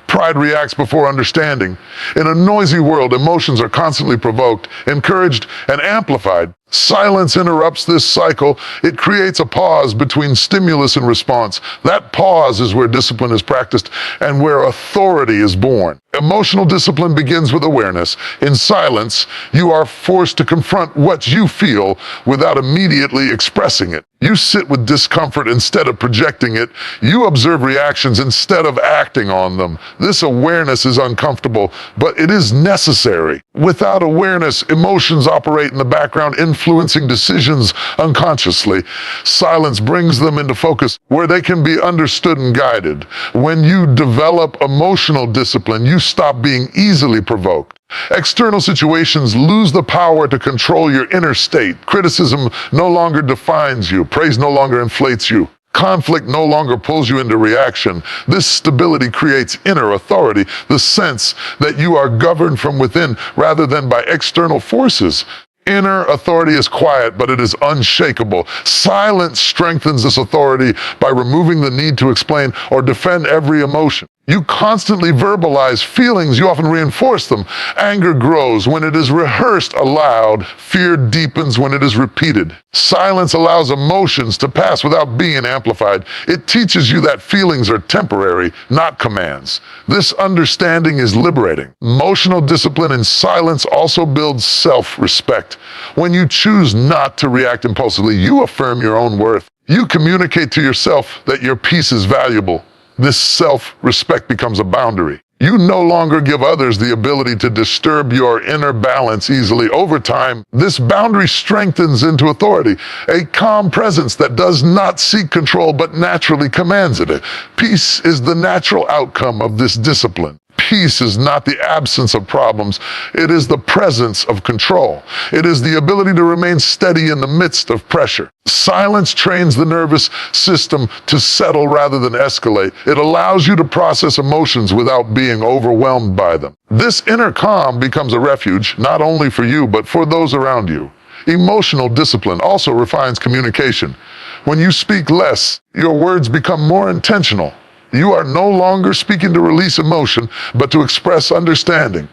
Pride reacts before understanding. In a noisy world, emotions are constantly provoked, encouraged, and amplified. Silence interrupts this cycle. It creates a pause between stimulus and response. That pause is where discipline is practiced and where authority is born. Emotional discipline begins with awareness. In silence, you are forced to confront what you feel without immediately expressing it. You sit with discomfort instead of projecting it. You observe reactions instead of acting on them. This awareness is uncomfortable, but it is necessary. Without awareness, emotions operate in the background, influencing decisions unconsciously. Silence brings them into focus where they can be understood and guided. When you develop emotional discipline, you stop being easily provoked. External situations lose the power to control your inner state. Criticism no longer defines you. Praise no longer inflates you. Conflict no longer pulls you into reaction. This stability creates inner authority, the sense that you are governed from within rather than by external forces. Inner authority is quiet, but it is unshakable. Silence strengthens this authority by removing the need to explain or defend every emotion. You constantly verbalize feelings, you often reinforce them. Anger grows when it is rehearsed aloud. Fear deepens when it is repeated. Silence allows emotions to pass without being amplified. It teaches you that feelings are temporary, not commands. This understanding is liberating. Emotional discipline in silence also builds self-respect. When you choose not to react impulsively, you affirm your own worth. You communicate to yourself that your peace is valuable. This self-respect becomes a boundary. You no longer give others the ability to disturb your inner balance easily. Over time, this boundary strengthens into authority, a calm presence that does not seek control but naturally commands it. Peace is the natural outcome of this discipline. Peace is not the absence of problems, it is the presence of control. It is the ability to remain steady in the midst of pressure. Silence trains the nervous system to settle rather than escalate. It allows you to process emotions without being overwhelmed by them. This inner calm becomes a refuge, not only for you, but for those around you. Emotional discipline also refines communication. When you speak less, your words become more intentional. You are no longer speaking to release emotion, but to express understanding.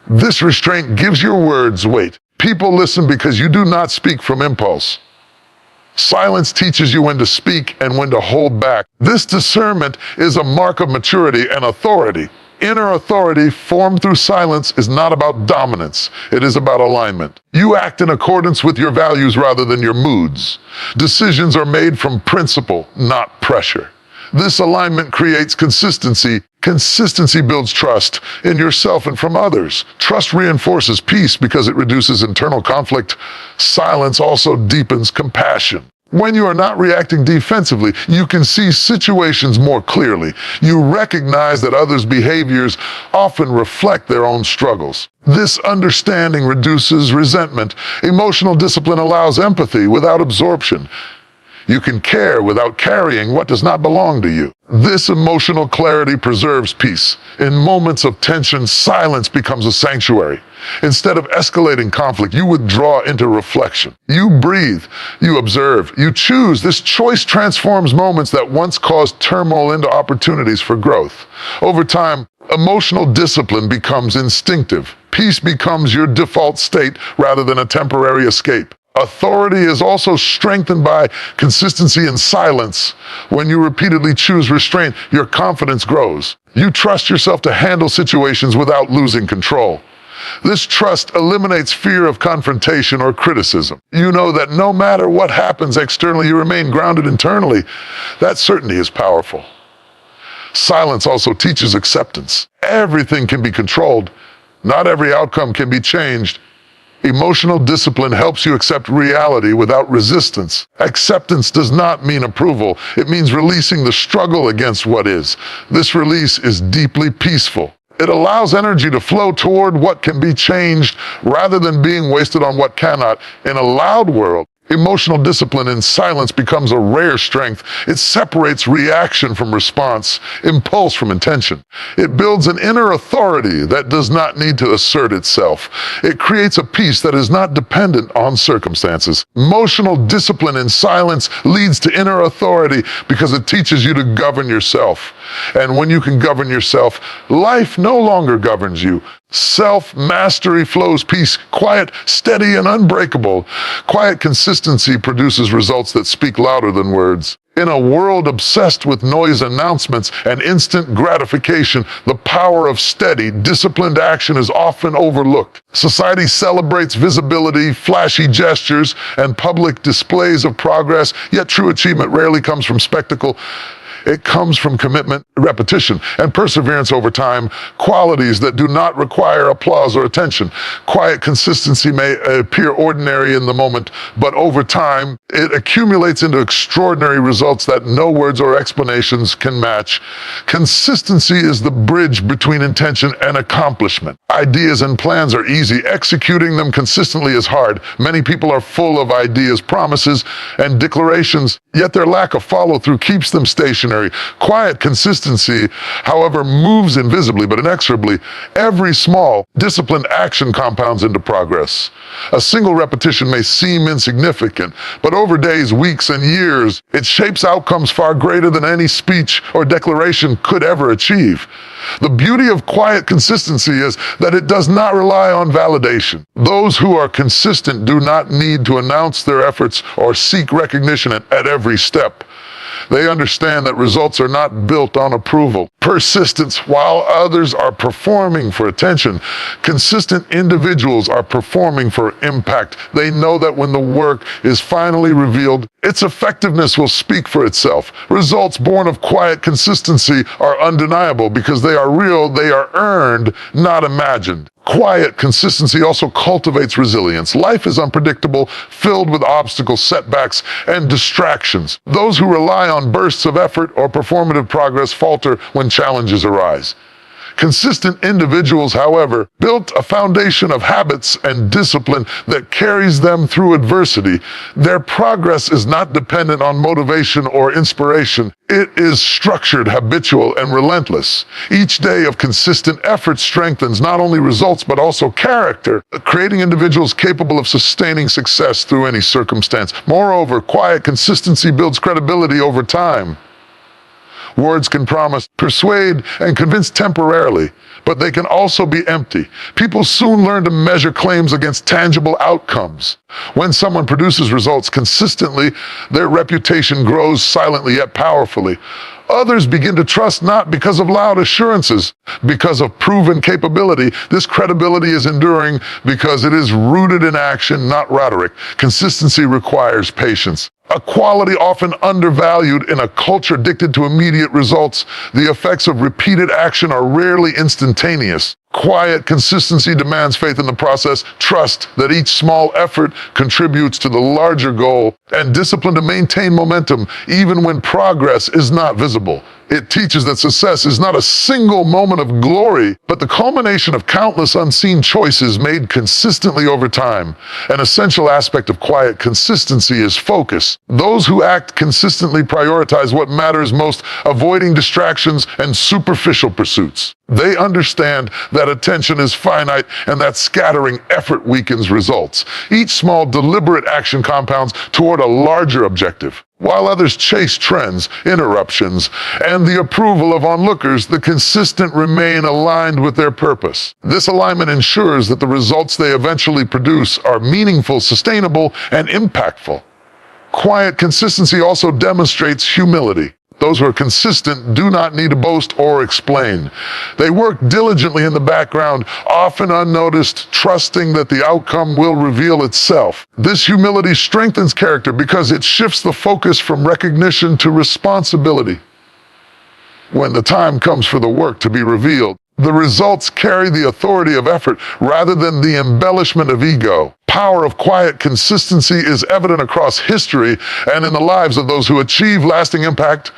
This restraint gives your words weight. People listen because you do not speak from impulse. Silence teaches you when to speak and when to hold back. This discernment is a mark of maturity and authority. Inner authority formed through silence is not about dominance. It is about alignment. You act in accordance with your values rather than your moods. Decisions are made from principle, not pressure. This alignment creates consistency. Consistency builds trust in yourself and from others. Trust reinforces peace because it reduces internal conflict. Silence also deepens compassion. When you are not reacting defensively, you can see situations more clearly. You recognize that others' behaviors often reflect their own struggles. This understanding reduces resentment. Emotional discipline allows empathy without absorption. You can care without carrying what does not belong to you. This emotional clarity preserves peace. In moments of tension, silence becomes a sanctuary. Instead of escalating conflict, you withdraw into reflection. You breathe, you observe, you choose. This choice transforms moments that once caused turmoil into opportunities for growth. Over time, emotional discipline becomes instinctive. Peace becomes your default state rather than a temporary escape. Authority is also strengthened by consistency and silence. When you repeatedly choose restraint, your confidence grows. You trust yourself to handle situations without losing control. This trust eliminates fear of confrontation or criticism. You know that no matter what happens externally, you remain grounded internally. That certainty is powerful. Silence also teaches acceptance. Everything can be controlled. Not every outcome can be changed. Emotional discipline helps you accept reality without resistance. Acceptance does not mean approval. It means releasing the struggle against what is. This release is deeply peaceful. It allows energy to flow toward what can be changed rather than being wasted on what cannot. In a loud world, emotional discipline in silence becomes a rare strength. It separates reaction from response, impulse from intention. It builds an inner authority that does not need to assert itself. It creates a peace that is not dependent on circumstances. Emotional discipline in silence leads to inner authority because it teaches you to govern yourself. And when you can govern yourself, life no longer governs you. Self-mastery flows peace, quiet, steady, and unbreakable. Quiet consistency produces results that speak louder than words. In a world obsessed with noise announcements and instant gratification, the power of steady, disciplined action is often overlooked. Society celebrates visibility, flashy gestures, and public displays of progress, yet true achievement rarely comes from spectacle. It comes from commitment, repetition, and perseverance over time, qualities that do not require applause or attention. Quiet consistency may appear ordinary in the moment, but over time, it accumulates into extraordinary results that no words or explanations can match. Consistency is the bridge between intention and accomplishment. Ideas and plans are easy. Executing them consistently is hard. Many people are full of ideas, promises, and declarations, yet their lack of follow-through keeps them stationary. Quiet consistency, however, moves invisibly but inexorably. Every small, disciplined action compounds into progress. A single repetition may seem insignificant, but over days, weeks, and years, it shapes outcomes far greater than any speech or declaration could ever achieve. The beauty of quiet consistency is that it does not rely on validation. Those who are consistent do not need to announce their efforts or seek recognition at every step. They understand that results are not built on approval, persistence, while others are performing for attention. Consistent individuals are performing for impact. They know that when the work is finally revealed, its effectiveness will speak for itself. Results born of quiet consistency are undeniable because they are real, they are earned, not imagined. Quiet consistency also cultivates resilience. Life is unpredictable, filled with obstacles, setbacks, and distractions. Those who rely on bursts of effort or performative progress falter when challenges arise. Consistent individuals, however, built a foundation of habits and discipline that carries them through adversity. Their progress is not dependent on motivation or inspiration. It is structured, habitual, and relentless. Each day of consistent effort strengthens not only results but also character, creating individuals capable of sustaining success through any circumstance. Moreover, quiet consistency builds credibility over time. Words can promise, persuade, and convince temporarily, but they can also be empty. People soon learn to measure claims against tangible outcomes. When someone produces results consistently, their reputation grows silently yet powerfully. Others begin to trust not because of loud assurances, because of proven capability. This credibility is enduring because it is rooted in action, not rhetoric. Consistency requires patience. A quality often undervalued in a culture addicted to immediate results. The effects of repeated action are rarely instantaneous. Quiet consistency demands faith in the process, trust that each small effort contributes to the larger goal, and discipline to maintain momentum even when progress is not visible. It teaches that success is not a single moment of glory, but the culmination of countless unseen choices made consistently over time. An essential aspect of quiet consistency is focus. Those who act consistently prioritize what matters most, avoiding distractions and superficial pursuits. They understand that attention is finite and that scattering effort weakens results. Each small, deliberate action compounds toward a larger objective. While others chase trends, interruptions, and the approval of onlookers, the consistent remain aligned with their purpose. This alignment ensures that the results they eventually produce are meaningful, sustainable, and impactful. Quiet consistency also demonstrates humility. Those who are consistent do not need to boast or explain. They work diligently in the background, often unnoticed, trusting that the outcome will reveal itself. This humility strengthens character because it shifts the focus from recognition to responsibility. When the time comes for the work to be revealed, the results carry the authority of effort rather than the embellishment of ego. Power of quiet consistency is evident across history and in the lives of those who achieve lasting impact.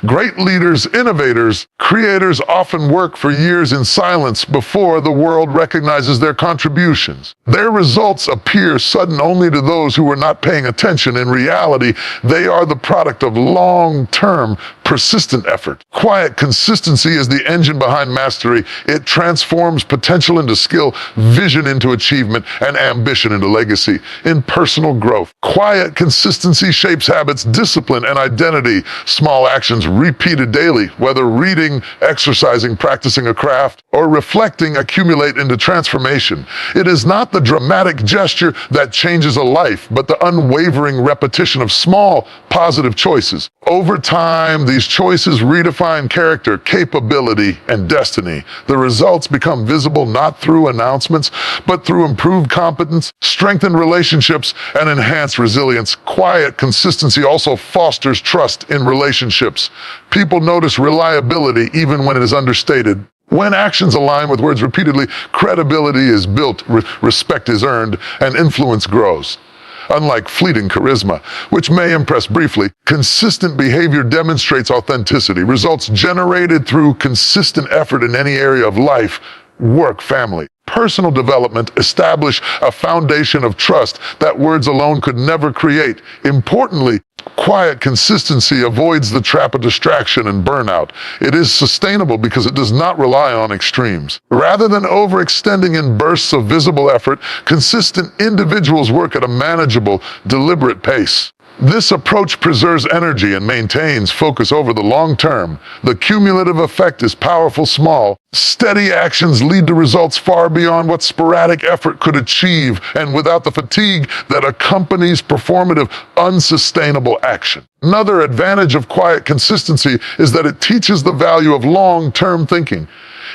Great leaders, innovators, creators often work for years in silence before the world recognizes their contributions. Their results appear sudden only to those who are not paying attention. In reality, they are the product of long-term, persistent effort. Quiet consistency is the engine behind mastery. It transforms potential into skill, vision into achievement, and ambition into legacy. In personal growth, quiet consistency shapes habits, discipline, and identity. Small actions repeated daily, whether reading, exercising, practicing a craft, or reflecting, accumulate into transformation. It is not the dramatic gesture that changes a life, but the unwavering repetition of small, positive choices. Over time, these choices redefine character, capability, and destiny. The results become visible not through announcements, but through improved competence, strengthened relationships, and enhanced resilience. Quiet consistency also fosters trust in relationships. People notice reliability even when it is understated. When actions align with words repeatedly, credibility is built, respect is earned, and influence grows. Unlike fleeting charisma, which may impress briefly, consistent behavior demonstrates authenticity. Results generated through consistent effort in any area of life, work, family, personal development establish a foundation of trust that words alone could never create. Importantly, quiet consistency avoids the trap of distraction and burnout. It is sustainable because it does not rely on extremes. Rather than overextending in bursts of visible effort, consistent individuals work at a manageable, deliberate pace. This approach preserves energy and maintains focus over the long term. The cumulative effect is powerful. Small, steady actions lead to results far beyond what sporadic effort could achieve, and without the fatigue that accompanies performative, unsustainable action. Another advantage of quiet consistency is that it teaches the value of long-term thinking.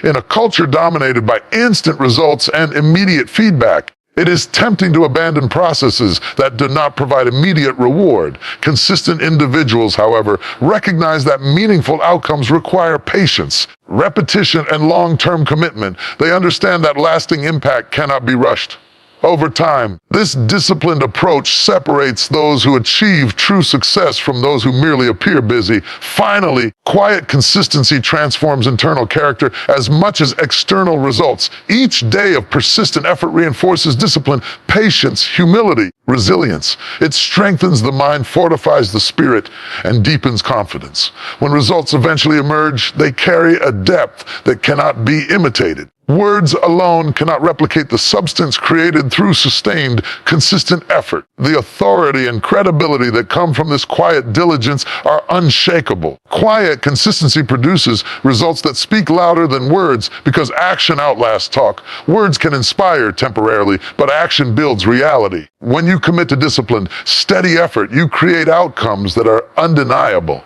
In a culture dominated by instant results and immediate feedback, it is tempting to abandon processes that do not provide immediate reward. Consistent individuals, however, recognize that meaningful outcomes require patience, repetition, and long-term commitment. They understand that lasting impact cannot be rushed. Over time, this disciplined approach separates those who achieve true success from those who merely appear busy. Finally, quiet consistency transforms internal character as much as external results. Each day of persistent effort reinforces discipline, patience, humility, resilience. It strengthens the mind, fortifies the spirit, and deepens confidence. When results eventually emerge, they carry a depth that cannot be imitated. Words alone cannot replicate the substance created through sustained, consistent effort. The authority and credibility that come from this quiet diligence are unshakable. Quiet consistency produces results that speak louder than words because action outlasts talk. Words can inspire temporarily, but action builds reality. When you commit to disciplined, steady effort, you create outcomes that are undeniable.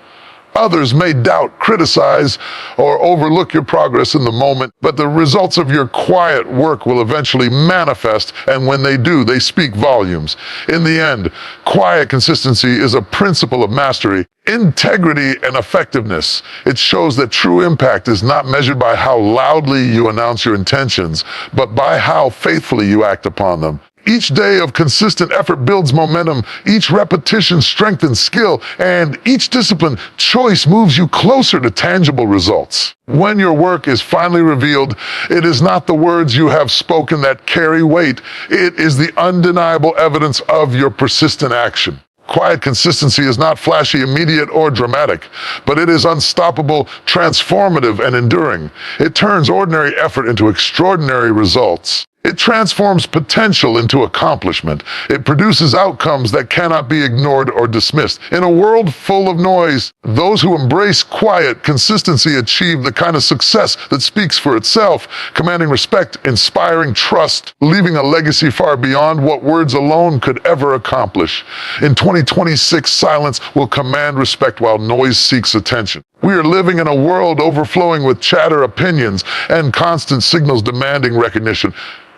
Others may doubt, criticize, or overlook your progress in the moment, but the results of your quiet work will eventually manifest, and when they do, they speak volumes. In the end, quiet consistency is a principle of mastery, integrity, and effectiveness. It shows that true impact is not measured by how loudly you announce your intentions, but by how faithfully you act upon them. Each day of consistent effort builds momentum, each repetition strengthens skill, and each disciplined choice moves you closer to tangible results. When your work is finally revealed, it is not the words you have spoken that carry weight, it is the undeniable evidence of your persistent action. Quiet consistency is not flashy, immediate, or dramatic, but it is unstoppable, transformative, and enduring. It turns ordinary effort into extraordinary results. It transforms potential into accomplishment. It produces outcomes that cannot be ignored or dismissed. In a world full of noise, those who embrace quiet consistency achieve the kind of success that speaks for itself, commanding respect, inspiring trust, leaving a legacy far beyond what words alone could ever accomplish. In 2026, silence will command respect while noise seeks attention. We are living in a world overflowing with chatter, opinions, and constant signals demanding recognition.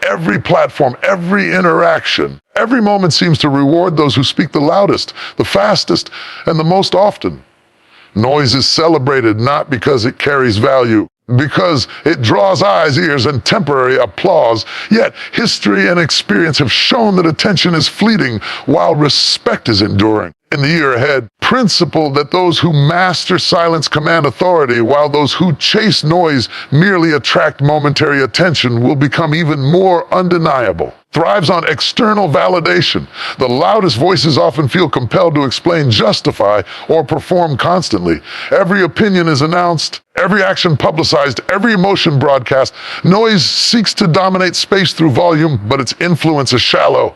Every platform, every interaction, every moment seems to reward those who speak the loudest, the fastest, and the most often. Noise is celebrated not because it carries value, because it draws eyes, ears, and temporary applause. Yet history and experience have shown that attention is fleeting while respect is enduring. In the year ahead, principle that those who master silence command authority, while those who chase noise merely attract momentary attention will become even more undeniable. Thrives on external validation. The loudest voices often feel compelled to explain, justify, or perform constantly. Every opinion is announced, every action publicized, every emotion broadcast. Noise seeks to dominate space through volume, but its influence is shallow.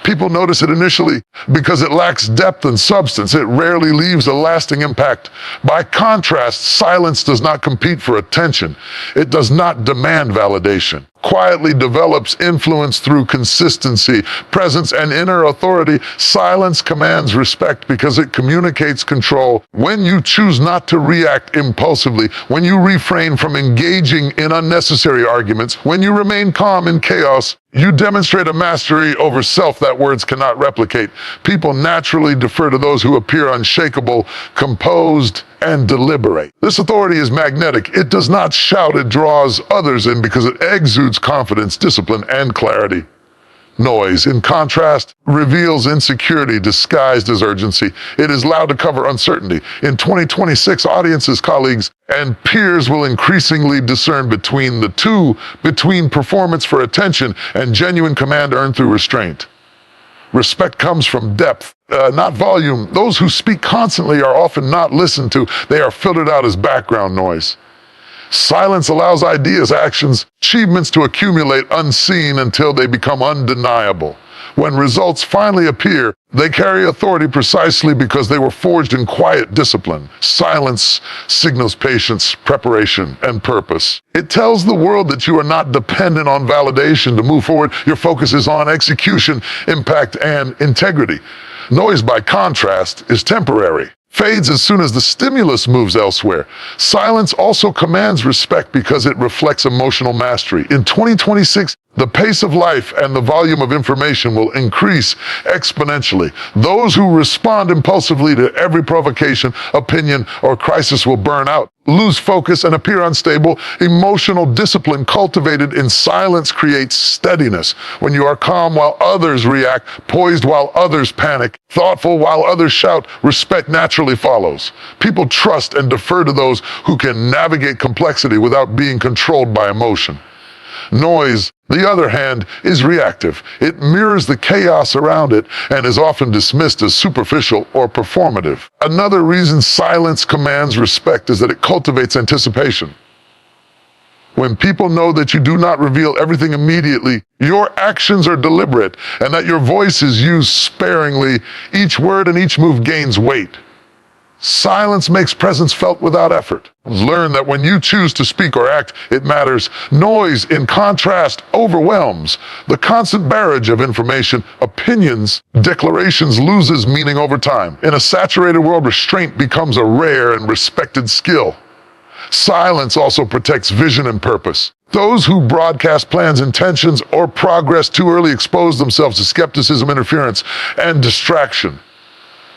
People notice it initially because it lacks depth and substance. It rarely leaves a lasting impact. By contrast, silence does not compete for attention. It does not demand validation. Quietly develops influence through consistency, presence, and inner authority. Silence commands respect because it communicates control. When you choose not to react impulsively, when you refrain from engaging in unnecessary arguments, when you remain calm in chaos, you demonstrate a mastery over self that words cannot replicate. People naturally defer to those who appear unshakable, composed, and deliberate. This authority is magnetic. It does not shout, it draws others in because it exudes confidence, discipline, and clarity. Noise, in contrast, reveals insecurity disguised as urgency. It is loud to cover uncertainty. In 2026, audiences, colleagues, and peers will increasingly discern between the two, between performance for attention and genuine command earned through restraint. Respect comes from depth, not volume. Those who speak constantly are often not listened to. They are filtered out as background noise. Silence allows ideas, actions, achievements to accumulate unseen until they become undeniable. When results finally appear, they carry authority precisely because they were forged in quiet discipline. Silence signals patience, preparation, and purpose. It tells the world that you are not dependent on validation to move forward. Your focus is on execution, impact, and integrity. Noise, by contrast, is temporary. Fades as soon as the stimulus moves elsewhere. Silence also commands respect because it reflects emotional mastery. In 2026, the pace of life and the volume of information will increase exponentially. Those who respond impulsively to every provocation, opinion, or crisis will burn out, lose focus, and appear unstable. Emotional discipline cultivated in silence creates steadiness. When you are calm while others react, poised while others panic, thoughtful while others shout, respect naturally follows. People trust and defer to those who can navigate complexity without being controlled by emotion. Noise, the other hand, is reactive. It mirrors the chaos around it and is often dismissed as superficial or performative. Another reason silence commands respect is that it cultivates anticipation. When people know that you do not reveal everything immediately, your actions are deliberate, and that your voice is used sparingly, each word and each move gains weight. Silence makes presence felt without effort. Learn that when you choose to speak or act, it matters. Noise, in contrast, overwhelms. The constant barrage of information, opinions, declarations loses meaning over time. In a saturated world, restraint becomes a rare and respected skill. Silence also protects vision and purpose. Those who broadcast plans, intentions, or progress too early expose themselves to skepticism, interference, and distraction.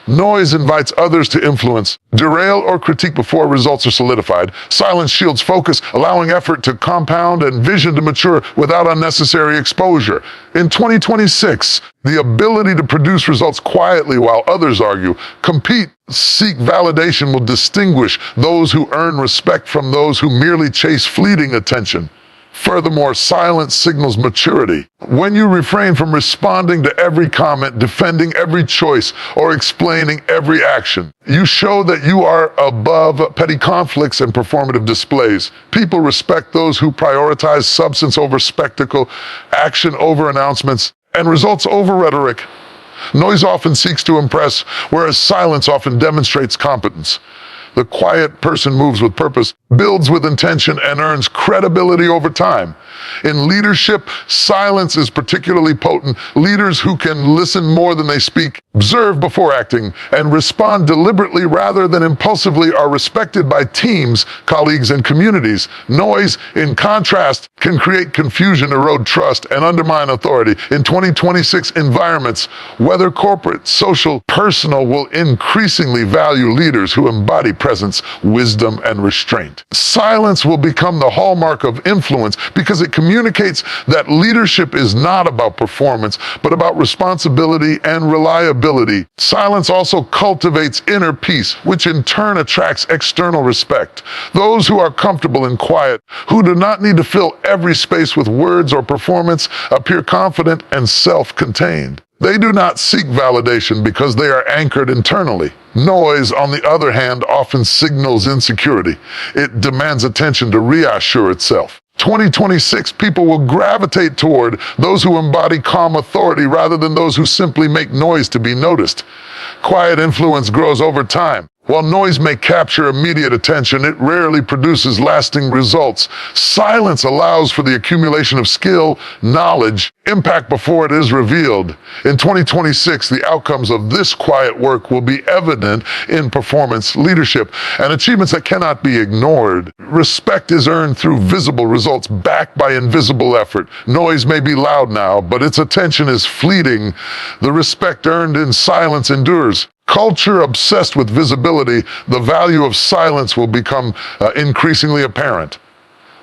Noise invites others to influence, derail, or critique before results are solidified. Silence shields focus, allowing effort to compound and vision to mature without unnecessary exposure. In 2026, the ability to produce results quietly while others argue, compete, seek validation will distinguish those who earn respect from those who merely chase fleeting attention. Furthermore, silence signals maturity. When you refrain from responding to every comment, defending every choice, or explaining every action, you show that you are above petty conflicts and performative displays. People respect those who prioritize substance over spectacle, action over announcements, and results over rhetoric. Noise often seeks to impress, whereas silence often demonstrates competence. The quiet person moves with purpose, builds with intention, and earns credibility over time. In leadership, silence is particularly potent. Leaders who can listen more than they speak, observe before acting, and respond deliberately rather than impulsively are respected by teams, colleagues, and communities. Noise, in contrast, can create confusion, erode trust, and undermine authority. In 2026 environments, whether corporate, social, personal, will increasingly value leaders who embody presence, wisdom, and restraint. Silence will become the hallmark of influence because it communicates that leadership is not about performance, but about responsibility and reliability. Silence also cultivates inner peace, which in turn attracts external respect. Those who are comfortable in quiet, who do not need to fill every space with words or performance, appear confident and self-contained. They do not seek validation because they are anchored internally. Noise, on the other hand, often signals insecurity. It demands attention to reassure itself. 2026, people will gravitate toward those who embody calm authority rather than those who simply make noise to be noticed. Quiet influence grows over time. While noise may capture immediate attention, it rarely produces lasting results. Silence allows for the accumulation of skill, knowledge, impact before it is revealed. In 2026, the outcomes of this quiet work will be evident in performance, leadership, and achievements that cannot be ignored. Respect is earned through visible results backed by invisible effort. Noise may be loud now, but its attention is fleeting. The respect earned in silence endures. Culture obsessed with visibility, the value of silence will become increasingly apparent.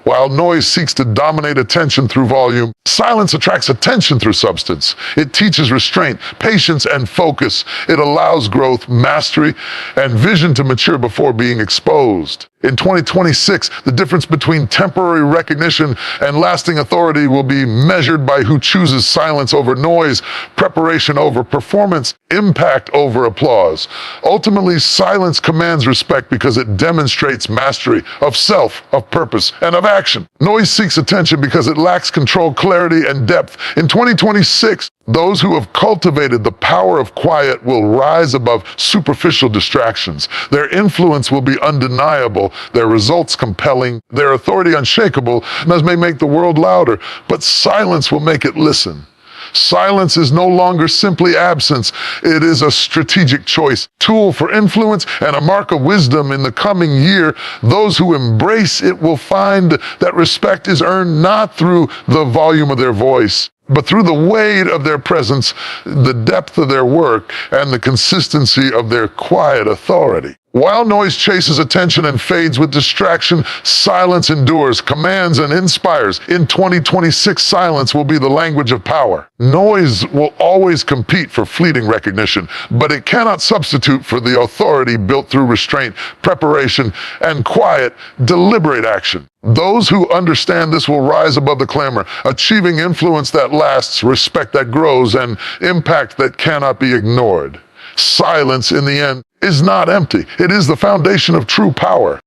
While noise seeks to dominate attention through volume, silence attracts attention through substance. It teaches restraint, patience, and focus. It allows growth, mastery, and vision to mature before being exposed. In 2026, the difference between temporary recognition and lasting authority will be measured by who chooses silence over noise, preparation over performance, impact over applause. Ultimately, silence commands respect because it demonstrates mastery of self, of purpose, and of action. Noise seeks attention because it lacks control, clarity, and depth. In 2026, those who have cultivated the power of quiet will rise above superficial distractions. Their influence will be undeniable, their results compelling, their authority unshakable. Noise may make the world louder, but silence will make it listen. Silence is no longer simply absence. It is a strategic choice, tool for influence, and a mark of wisdom in the coming year. Those who embrace it will find that respect is earned not through the volume of their voice, but through the weight of their presence, the depth of their work, and the consistency of their quiet authority. While noise chases attention and fades with distraction, silence endures, commands, and inspires. In 2026, silence will be the language of power. Noise will always compete for fleeting recognition, but it cannot substitute for the authority built through restraint, preparation, and quiet, deliberate action. Those who understand this will rise above the clamor, achieving influence that lasts, respect that grows, and impact that cannot be ignored. Silence, in the end, is not empty. It is the foundation of true power.